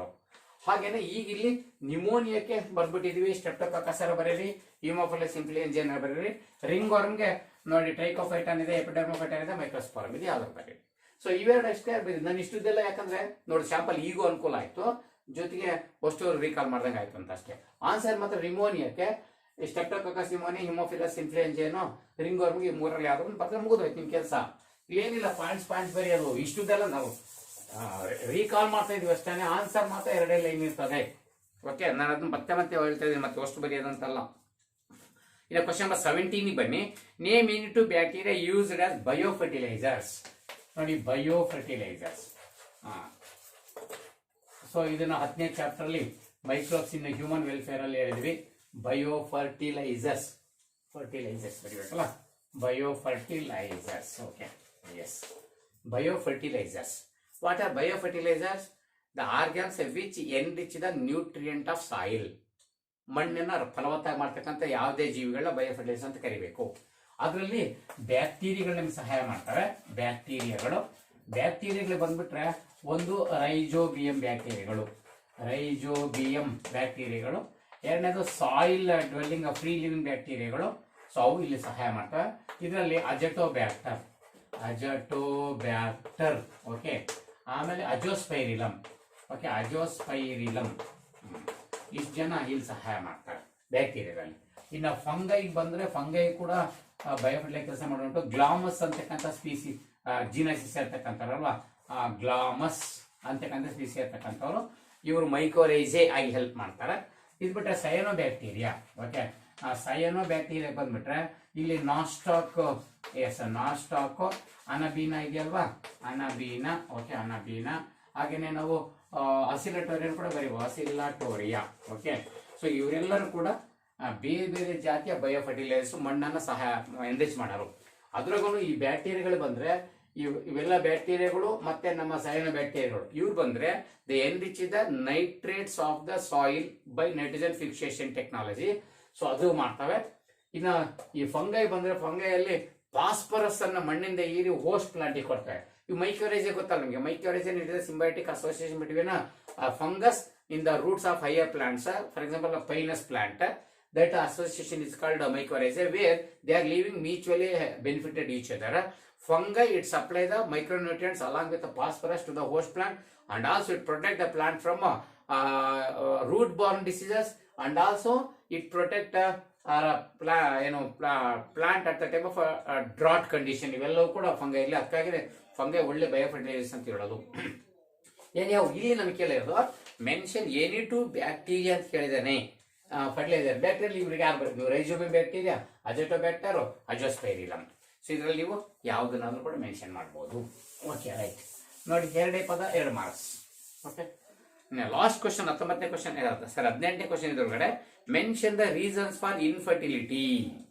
ಹಾಗೇನೆ ಈಗ ಇಲ್ಲಿ ನ್ಯೂಮೋನಿಯಾಕ್ಕೆ ಬರ್ಬಿಟ್ಟಿದೀವಿ. ಸ್ಟ್ರೆಪ್ಟೋಕಾಕಸ್ ಬರೀರಿ, ಹಿಮೋಫಿಲಸ್ ಇನ್ಫ್ಲೂಯೆಂಜಾ ಬರೀರಿ. ರಿಂಗ್ ವರ್ಮ್ಗೆ ನೋಡಿ ಟ್ರೈಕೋಫೈಟನ್ ಇದೆ, ಎಪಿಡರ್ಮೋಫೈಟನ್ ಇದೆ, ಮೈಕ್ರೋಸ್ಪೋರಮ್ ಇದೆ, ಯಾವ್ದು ಬರೀರಿ. ಸೊ ಇವೆರಡು ಅಷ್ಟೇ ಬರೀ. ನಾನು ಇಷ್ಟುದೆಲ್ಲ ಯಾಕಂದ್ರೆ ನೋಡಿ ಸ್ಯಾಂಪಲ್ ಈಗೂ ಅನುಕೂಲ ಆಯ್ತು, ಜೊತೆಗೆ ಅಷ್ಟು ರೀಕಾಲ್ ಮಾಡ್ದಂಗೆ ಆಯ್ತು ಅಂತ ಅಷ್ಟೇ. ಆನ್ಸರ್ ಮಾತ್ರ ರಿಮೋನಿಯಾಕ್ಕೆ streptococcus pneumonia, Haemophilus influenza, ring ವರ್ಮ್ಗೆ 3ರಲ್ಲಿ ಯಾವ್ದು ಬರ್ತಾರೆ ಮುಗಿದೋಯ್ತು ನಿಮ್ ಕೆಲಸ. ಏನಿಲ್ಲ ಪಾಯಿಂಟ್ಸ್ ಬರೆಯೋದು. ಇಷ್ಟುದೆಲ್ಲ ನಾವು ರೀಕಾಲ್ ಮಾಡ್ತಾ ಇದೀವಿ ಅಷ್ಟೇ. ಆನ್ಸರ್ ಮಾತ್ರ 2 ಲೈನ್ ಇರ್ತದೆ. ಓಕೆ, ನಾನು ಅದನ್ನ ಮತ್ತೆ ಹೇಳ್ತಾ ಇದ್ದೀನಿ, ಮತ್ತೆ ಅಷ್ಟು ಬರೆಯೋದಂತಲ್ಲ. ಈಗ ಕ್ವಶನ್ ನಂಬರ್ 17 ಬನ್ನಿ. Name in two bacteria used as biofertilizers. ನೋಡಿ ಬಯೋಫರ್ಟಿಲೈಸರ್ಸ್. ಸೊ ಇದನ್ನ 10ನೇ ಚಾಪ್ಟರ್ ಅಲ್ಲಿ ಮೈಕ್ರೋಬ್ಸ್ ಇನ್ ಹ್ಯೂಮನ್ ವೆಲ್ಫೇರ್ ಅಲ್ಲಿ ಹೇಳಿದ್ವಿ. ಬಯೋಫರ್ಟಿಲೈಸರ್ಸ್ ಬರೀಬೇಕಲ್ಲ, biofertilizers. Okay, yes, biofertilizers. What are biofertilizers? The organs which enrich the nutrient of soil. ಮಣ್ಣನ್ನ ಫಲವತ್ತಾಗಿ ಮಾಡ್ತಕ್ಕಂಥ ಯಾವುದೇ ಜೀವಿಗಳನ್ನ ಬಯೋಫರ್ಟಿಲೈಸರ್ ಅಂತ ಕರಿಬೇಕು. ಅದರಲ್ಲಿ ಬ್ಯಾಕ್ಟೀರಿಯಾಗಳು ನಮ್ಗೆ ಸಹಾಯ ಮಾಡ್ತವೆ. ಬ್ಯಾಕ್ಟೀರಿಯಾಗಳು ಬಂದ್ಬಿಟ್ರೆ ಒಂದು ರೈಜೋಬಿಯಂ ಬ್ಯಾಕ್ಟೀರಿಯಾಗಳು, ಎರಡನೇದು ಸಾಯಿಲ್ ಡ್ವೆಲ್ಲಿಂಗ್ ಫ್ರೀ ಲಿವಿಂಗ್ ಬ್ಯಾಕ್ಟೀರಿಯಾಗಳು. ಸೊ ಅವು ಇಲ್ಲಿ ಸಹಾಯ ಮಾಡ್ತವೆ. ಇದರಲ್ಲಿ ಅಜಟೋಬ್ಯಾಕ್ಟರ್, ಓಕೆ, ಆಮೇಲೆ ಅಜೋಸ್ಪೈರಿಲಮ್, ಓಕೆ, ಇಷ್ಟು ಜನ ಇಲ್ಲಿ ಸಹಾಯ ಮಾಡ್ತಾರೆ ಬ್ಯಾಕ್ಟೀರಿಯಾದಲ್ಲಿ. ಇನ್ನು ಫಂಗೈ ಬಂದ್ರೆ ಫಂಗೈ ಕೂಡ ಬಯೋಫರ್ಟಿಲೈಸರ್ ಕೆಲಸ ಮಾಡುವಂಟು. ಗ್ಲಾಮಸ್ ಅಂತಕ್ಕಂಥ ಸ್ಪೀಸಿ ಜೀನಸಿಸ್ ಇರ್ತಕ್ಕಂಥವ್ರಲ್ವಾ, ಗ್ಲಾಮಸ್ ಅಂತಕ್ಕಂಥ ಸ್ಪೀಸಿ ಇರ್ತಕ್ಕಂಥವ್ರು, ಇವರು ಮೈಕೋರೈಸೆ ಆಗಿ ಹೆಲ್ಪ್ ಮಾಡ್ತಾರೆ. ಇದು ಬಿಟ್ರೆ ಸಯನೋ ಬ್ಯಾಕ್ಟೀರಿಯಾ. ಓಕೆ, ಸಯನೋ ಬ್ಯಾಕ್ಟೀರಿಯಾ ಬಂದ್ಬಿಟ್ರೆ ಇಲ್ಲಿ ನಾಸ್ಟಾಕ್ ಅನಬೀನಾ ಇದೆಯಲ್ವಾ, ಅನಬೀನಾ. ಓಕೆ, ಅನಬೀನಾ. ಹಾಗೇನೆ ನಾವು ಅಸಿಲಟೋರಿಯನ್ ಕೂಡ ಬರೀಬಹುದು, ಅಸಿಲಟೋರಿಯಾ. ಓಕೆ, ಸೊ ಇವರೆಲ್ಲರೂ ಕೂಡ ಬೇರೆ ಜಾತಿಯ ಬಯೋಫರ್ಟಿಲೈಸರ್ಸ್ ಮಣ್ಣನ್ನ ಸಹಾಯ ಎನ್ರಿಚ್ ಮಾಡೋರು. ಅದ್ರಾಗೂ ಈ ಬ್ಯಾಕ್ಟೀರಿಯಾಗಳು ಬಂದ್ರೆ ಇವೆಲ್ಲ ಬ್ಯಾಕ್ಟೀರಿಯಾಗಳು ಮತ್ತೆ ನಮ್ಮ ಸೈನೋ ಬ್ಯಾಕ್ಟೀರಿಯಾಗಳು ಇವ್ರು ಬಂದ್ರೆ they enrich the nitrates of the soil by nitrogen fixation technology. So ಅದು ಮಾಡ್ತವೆ. ಇನ್ನ ಈ ಫಂಗೈ ಬಂದ್ರೆ ಫಂಗೈಯಲ್ಲಿ ಫಾಸ್ಫರಸ್ ಅನ್ನ ಮಣ್ಣಿಂದ ಹೀರಿ ಹೋಸ್ಟ್ ಪ್ಲಾಂಟ್ ಕೊಡ್ತಾರೆ. ಇವು ಮೈಕ್ರೋರೈಸೆ ಗೊತ್ತಲ್ಲ ನಿಮಗೆ. Mycorrhizae it is symbiotic association between fungus in the roots of higher plants. For example pinus plant, that association is called a mycorrhizae, where they are living mutually benefited each other. Fungi, it supply the micronutrients along with the phosphorus to the host plant, and also it protect the plant from root borne diseases, and also it protect plant at the time of drought condition. ಇವೆಲ್ಲವೂ ಕೂಡ fungi ಇಲ್ಲಿ. ಅದಕ್ಕಾಗಿ fungi ಒಳ್ಳೆ biofertilisers ಅಂತ ಹೇಳೋದು. ಏನ್ಯಾವ ಇಲ್ಲಿ ನಮಗೆ ಕೇಳಿರೋದು ಮೆನ್ಷನ್ ಎನಿ ಟು ಬ್ಯಾಕ್ಟೀರಿಯಾ ಅಂತ ಕೇಳಿದಾನೆ. ಫರ್ಟಿಲೈಸರ್ ಬ್ಯಾಕ್ಟೀರಿಯಲ್ ಇವ್ರಿಗೆ ಯಾರು ಬರ್ತೀವಿ? Rhizobium bacteria, azotobacter, azospirillum. So ಇದರಲ್ಲಿ ನೀವು ಯಾವುದನ್ನಾದ್ರೂ ಕೂಡ ಮೆನ್ಷನ್ ಮಾಡಬಹುದು. Okay, right. ನೋಡಿ 2 ಪದ 2 ಮಾರ್ಕ್ಸ್. ಓಕೆ, ಲಾಸ್ಟ್ ಕ್ವಶನ್ 19ನೇ ಕ್ವಶನ್ ಸರ್ 18ನೇ ಕ್ವಶನ್ ಇದ್ರೊಳಗಡೆ mention the reasons for infertility.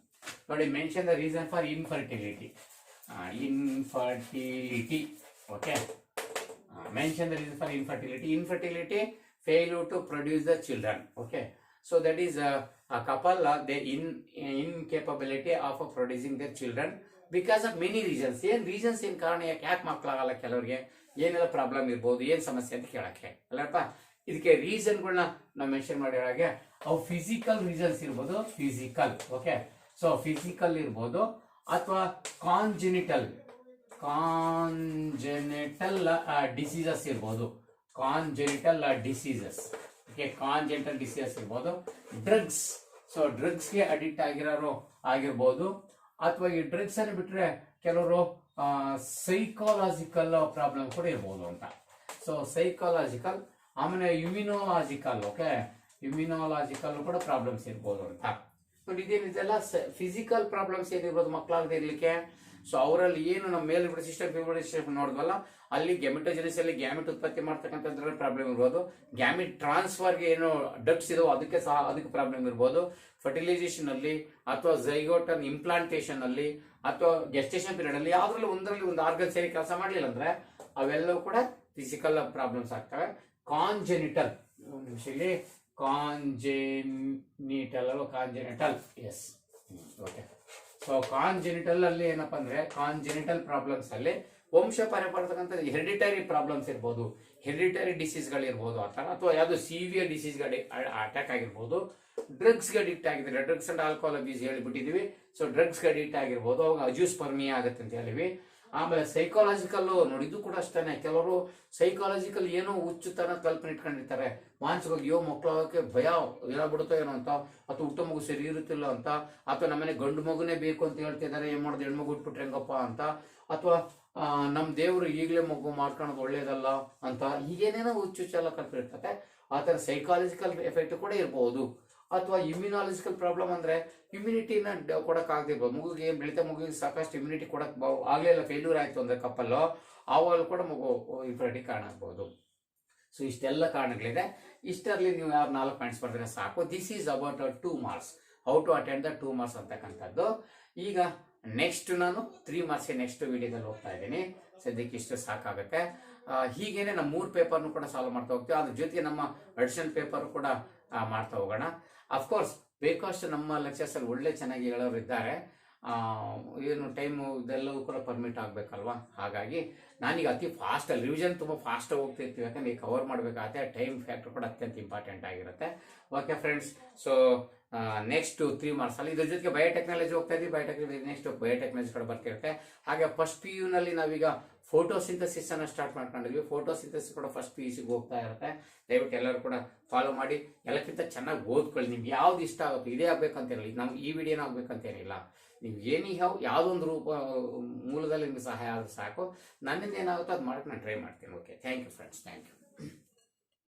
ನೋಡಿ, mention the reason for infertility. Okay, mention the reason for infertility failure to produce the children. Okay, so that is a couple they incapability of producing their children because of many reasons. ಏನ್ reasons ಏನ್ ಕಾರಣ, ಯಾಕೆ ಮಕ್ಕಳಾಗಲ್ಲ ಕೆಲವರಿಗೆ, ಏನೆಲ್ಲ problem ಇರ್ಬೋದು, ಏನ್ ಸಮಸ್ಯೆ ಅಂತ ಕೇಳಕ್ಕೆ ಅಲ್ಲಪ್ಪ. ಇದಕ್ಕೆ ರೀಸನ್ಗಳನ್ನ ನಾವು ಮೆನ್ಷನ್ ಮಾಡಿ ಹಾಗೆ ಅವು ಫಿಸಿಕಲ್ ರೀಸನ್ಸ್ ಇರ್ಬೋದು. ಫಿಸಿಕಲ್, ಓಕೆ, ಸೊ ಫಿಸಿಕಲ್ ಇರ್ಬೋದು ಅಥವಾ ಕಾಂಜೆನಿಟಲ್ ಡಿಸೀಸಸ್ ಇರ್ಬೋದು. ಕಾಂಜೆನಿಟಲ್ ಡಿಸೀಸಸ್, ಓಕೆ, ಕಾಂಜೆನಿಟಲ್ ಡಿಸೀಸಸ್ ಇರ್ಬೋದು. ಡ್ರಗ್ಸ್, ಸೊ ಡ್ರಗ್ಸ್ಗೆ ಅಡಿಕ್ಟ್ ಆಗಿರ್ಬೋದು. ಅಥವಾ ಈ ಡ್ರಗ್ಸ್ ಅನ್ನು ಬಿಟ್ರೆ ಕೆಲವರು ಸೈಕಾಲಜಿಕಲ್ ಪ್ರಾಬ್ಲಮ್ ಕೂಡ ಇರ್ಬೋದು ಅಂತ. ಸೊ ಸೈಕಾಲಜಿಕಲ್, ಆಮೇಲೆ ಇಮ್ಯುನೋಲಾಜಿಕಲ್, ಓಕೆ, ಇಮ್ಯುನೋಲಾಜಿಕಲ್ ಕೂಡ ಪ್ರಾಬ್ಲಮ್ಸ್ ಇರ್ಬೋದು ಅಂತ. ನೋಡಿ ಇದೇನಿದೆಲ್ಲ ಫಿಸಿಕಲ್ ಪ್ರಾಬ್ಲಮ್ಸ್ ಏನಿರ್ಬೋದು ಮಕ್ಕಳಾಗದೆ ಇರ್ಲಿಕ್ಕೆ. ಸೊ ಅವರಲ್ಲಿ ಏನು ನಮ್ಮ ಮೇಲ್ ಸಿಸ್ಟಮ್ ನೋಡಿದ್ವಲ್ಲ, ಅಲ್ಲಿ ಗೆಮಿಟೋಜೆನಿಸ್ ಅಲ್ಲಿ ಗ್ಯಾಮಿಟ್ ಉತ್ಪತ್ತಿ ಮಾಡ್ತಕ್ಕಂಥದ್ರಲ್ಲಿ ಪ್ರಾಬ್ಲಮ್ ಇರ್ಬೋದು. ಗ್ಯಾಮಿಟ್ ಟ್ರಾನ್ಸ್ಫರ್ಗೆ ಏನು ಡಕ್ಟ್ಸ್ ಇದೋ ಅದಕ್ಕೆ ಪ್ರಾಬ್ಲಮ್ ಇರ್ಬೋದು. ಫರ್ಟಿಲೈಸೇಷನ್ ಅಲ್ಲಿ ಅಥವಾ ಝೈಗೋಟನ್ ಇಂಪ್ಲಾಂಟೇಶನ್ ಅಲ್ಲಿ ಅಥವಾ ಗೆಸ್ಟೇಷನ್ ಪೀರಿಯಡ್ ಅಲ್ಲಿ ಯಾವ್ದ್ರಲ್ಲಿ ಒಂದು ಆರ್ಗನ್ ಸೇರಿ ಕೆಲಸ ಮಾಡ್ಲಿಲ್ಲ ಅಂದ್ರೆ ಅವೆಲ್ಲವೂ ಕೂಡ ಫಿಸಿಕಲ್ ಪ್ರಾಬ್ಲಮ್ಸ್ ಆಗ್ತವೆ. ಕಾಂಜೆನಿಟಲ್ ಇಲ್ಲಿ congenital yes okay. So congenital ಅಲ್ಲಿ ಏನಪ್ಪಾ ಅಂದ್ರೆ ಕಾಂಜೆನಿಟಲ್ ಪ್ರಾಬ್ಲಮ್ಸ್ ಅಲ್ಲಿ ವಂಶ ಪರಂಪರತಕ್ಕಂಥ ಹೆರಿಡಿಟರಿ ಪ್ರಾಬ್ಲಮ್ಸ್ ಇರ್ಬೋದು, ಹೆರಿಡಿಟರಿ ಡಿಸೀಸ್ಗಳಿರ್ಬೋದು ಆ ಥರ, ಅಥವಾ ಯಾವುದು ಸಿವಿಯರ್ ಡಿಸೀಸ್ಗಳು ಅಟ್ಯಾಕ್ ಆಗಿರ್ಬೋದು. ಡ್ರಗ್ಸ್ಗೆ ಅಡಿಕ್ಟ್ ಆಗಿದ್ರೆ ಡ್ರಗ್ಸ್ ಅಂಡ್ ಆಲ್ಕೋಹಾಲ್ ಅಬ್ಯೂಸ್ ಹೇಳ್ಬಿಟ್ಟಿದೀವಿ. ಸೊ ಡ್ರಗ್ಸ್ಗೆ ಅಡಿಕ್ಟ್ ಆಗಿರ್ಬೋದು, ಅವಾಗ ಅಜ್ಯೂಸ್ಪರ್ಮಿಯಾ ಆಗುತ್ತೆ ಅಂತ ಹೇಳಿವಿ. ಆಮೇಲೆ ಸೈಕಾಲಜಿಕಲ್ ನೋಡಿ, ಇದು ಕೂಡ ಅಷ್ಟೇನೆ. ಕೆಲವರು ಸೈಕಾಲಜಿಕಲ್ ಏನೋ ಹುಚ್ಚುತನ ಕಲ್ಪನೆ ಇಟ್ಕೊಂಡಿರ್ತಾರೆ, ಮಾನಸಿಕವಾಗಿ ಮಕ್ಕಳಕ್ಕೆ ಭಯ ಏನಾಗ್ಬಿಡುತ್ತೋ ಏನೋ ಅಂತ, ಅಥವಾ ಹುಟ್ಟು ಮಗು ಸರಿ ಇರುತ್ತಿಲ್ಲ ಅಂತ, ಅಥವಾ ನಮ್ಮನೆ ಗಂಡು ಮಗುನೇ ಬೇಕು ಅಂತ ಹೇಳ್ತಿದ್ದಾರೆ, ಏನ್ ಮಾಡೋದು ಹೆಣ್ಮಗು ಉಟ್ಬಿಟ್ರೆ ಹೆಂಗಪ್ಪ ಅಂತ, ಅಥವಾ ನಮ್ಮ ದೇವರು ಈಗಲೇ ಮಗು ಮಾಡ್ಕೊಳ್ಳೋದು ಒಳ್ಳೇದಲ್ಲ ಅಂತ, ಹೀಗೇನೇನೋ ಹುಚ್ಚುಚ್ಚೆಲ್ಲ ಕಲ್ಪಿರ್ತದೆ. ಆ ಥರ ಸೈಕಾಲಜಿಕಲ್ ಎಫೆಕ್ಟ್ ಕೂಡ ಇರ್ಬೋದು. ಅಥವಾ ಇಮ್ಯುನಾಲಜಿಕಲ್ ಪ್ರಾಬ್ಲಮ್ ಅಂದ್ರೆ ಇಮ್ಯುನಿಟಿನ ಕೊಡಕ್ಕಾಗದಿರ್ಬೋದು. ಮಗುಗೆ ಮಗುವಿಗೆ ಸಾಕಷ್ಟು ಇಮ್ಯುನಿಟಿ ಆಗ್ಲೇ ಇಲ್ಲ, ಫೇಲ್ಯೂರ್ ಆಯ್ತು ಅಂದ್ರೆ ಕಪ್ಪಲ್ಲೋ ಅವಾಗ ಕೂಡ ಮಗು ಇನ್ಫರ್ಟಿಲಿಟಿ ಕಾರಣ ಆಗ್ಬೋದು. ಸೊ ಇಷ್ಟೆಲ್ಲ ಕಾರಣಗಳಿದೆ. ಇಷ್ಟರಲ್ಲಿ ನೀವು ಯಾವ 4 ಪಾಯಿಂಟ್ಸ್ ಬರ್ತಾರೆ ಸಾಕು. This is about 2 marks, how to attend the 2 marks ಅಂತಕ್ಕಂಥದ್ದು. ಈಗ ನೆಕ್ಸ್ಟ್ ನಾನು 3 marks ನೆಕ್ಸ್ಟ್ ವಿಡಿಯೋದಲ್ಲಿ ಹೋಗ್ತಾ ಇದ್ದೀನಿ. ಸದ್ಯಕ್ಕೆ ಇಷ್ಟು ಸಾಕಾಗುತ್ತೆ. ಹೀಗೇನೆ ನಮ್ಮ 3 ಪೇಪರ್ನು ಕೂಡ ಸಾಲ್ವ್ ಮಾಡ್ತಾ ಹೋಗ್ತೀವಿ. ಅದ್ರ ಜೊತೆಗೆ ನಮ್ಮ ಅಡಿಷನಲ್ ಪೇಪರ್ ಕೂಡ ಮಾಡ್ತಾ ಹೋಗೋಣ. ಅಫ್ಕೋರ್ಸ್ ಬೇಕಷ್ಟು ನಮ್ಮ ಲೆಕ್ಚರ್ಸ್ ಅಲ್ಲಿ ಒಳ್ಳೆ ಚೆನ್ನಾಗಿ ಹೇಳೋರು ಇದ್ದಾರೆ. ಏನು ಟೈಮು ಇದೆಲ್ಲವೂ ಕೂಡ ಪರ್ಮಿಟ್ ಆಗಬೇಕಲ್ವಾ. ಹಾಗಾಗಿ ನಾನೀಗ ಅತಿ ಫಾಸ್ಟ್ ರಿವಿಷನ್ ತುಂಬ ಫಾಸ್ಟ್ ಹೋಗ್ತಿರ್ತೀವಿ, ಯಾಕಂದ್ರೆ ಈಗ ಕವರ್ ಮಾಡಬೇಕಾಗುತ್ತೆ. ಟೈಮ್ ಫ್ಯಾಕ್ಟರ್ ಕೂಡ ಅತ್ಯಂತ ಇಂಪಾರ್ಟೆಂಟ್ ಆಗಿರುತ್ತೆ. Okay friends, so next 3 marks ಅಲ್ಲಿ ಇದ್ರ ಜೊತೆಗೆ ಬಯೋಟೆಕ್ನಾಲಜಿ ಹೋಗ್ತಾ ಇದ್ದೀವಿ. ನೆಕ್ಸ್ಟ್ ಬಯೋಟೆಕ್ನಾಲಜಿ ಕೂಡ ಬರ್ತಿರುತ್ತೆ. ಹಾಗೆ ಫಸ್ಟ್ PU ನಲ್ಲಿ ನಾವೀಗ ಫೋಟೋಸಿಂಥಸಿಸ್ ಅನ್ನ ಸ್ಟಾರ್ಟ್ ಮಾಡ್ಕೊಂಡಿದ್ವಿ. ಫೋಟೋಸಿಂಥಸಿಸ್ ಕೂಡ ಫಸ್ಟ್ PUC ಹೋಗ್ತಾ ಇರುತ್ತೆ. ದಯವಿಟ್ಟು ಎಲ್ಲರೂ ಕೂಡ ಫಾಲೋ ಮಾಡಿ. ಎಲ್ಲಕ್ಕಿಂತ ಚೆನ್ನಾಗಿ ಓದ್ಕೊಳ್ಳಿ. ನಿಮ್ಗೆ ಯಾವ್ದು ಇಷ್ಟ ಆಗುತ್ತೆ, ಇದೇ ಆಗ್ಬೇಕಂತೇನಿಲ್ಲ, ಇದು ನಮ್ಗೆ ಈ ವಿಡಿಯೋನ ಆಗ್ಬೇಕಂತೇನಿಲ್ಲ. ನೀವು ಯಾವುದೊಂದು ರೂಪ ಮೂಲದಲ್ಲಿ ನಿಮ್ಗೆ ಸಹಾಯ ಆದ್ರೆ ಸಾಕು. ನನ್ನಿಂದ ಏನಾಗುತ್ತೋ ಅದು ಮಾಡಕ್ಕೆ ನಾನು ಟ್ರೈ ಮಾಡ್ತೀನಿ. Okay, thank you friends, thank you.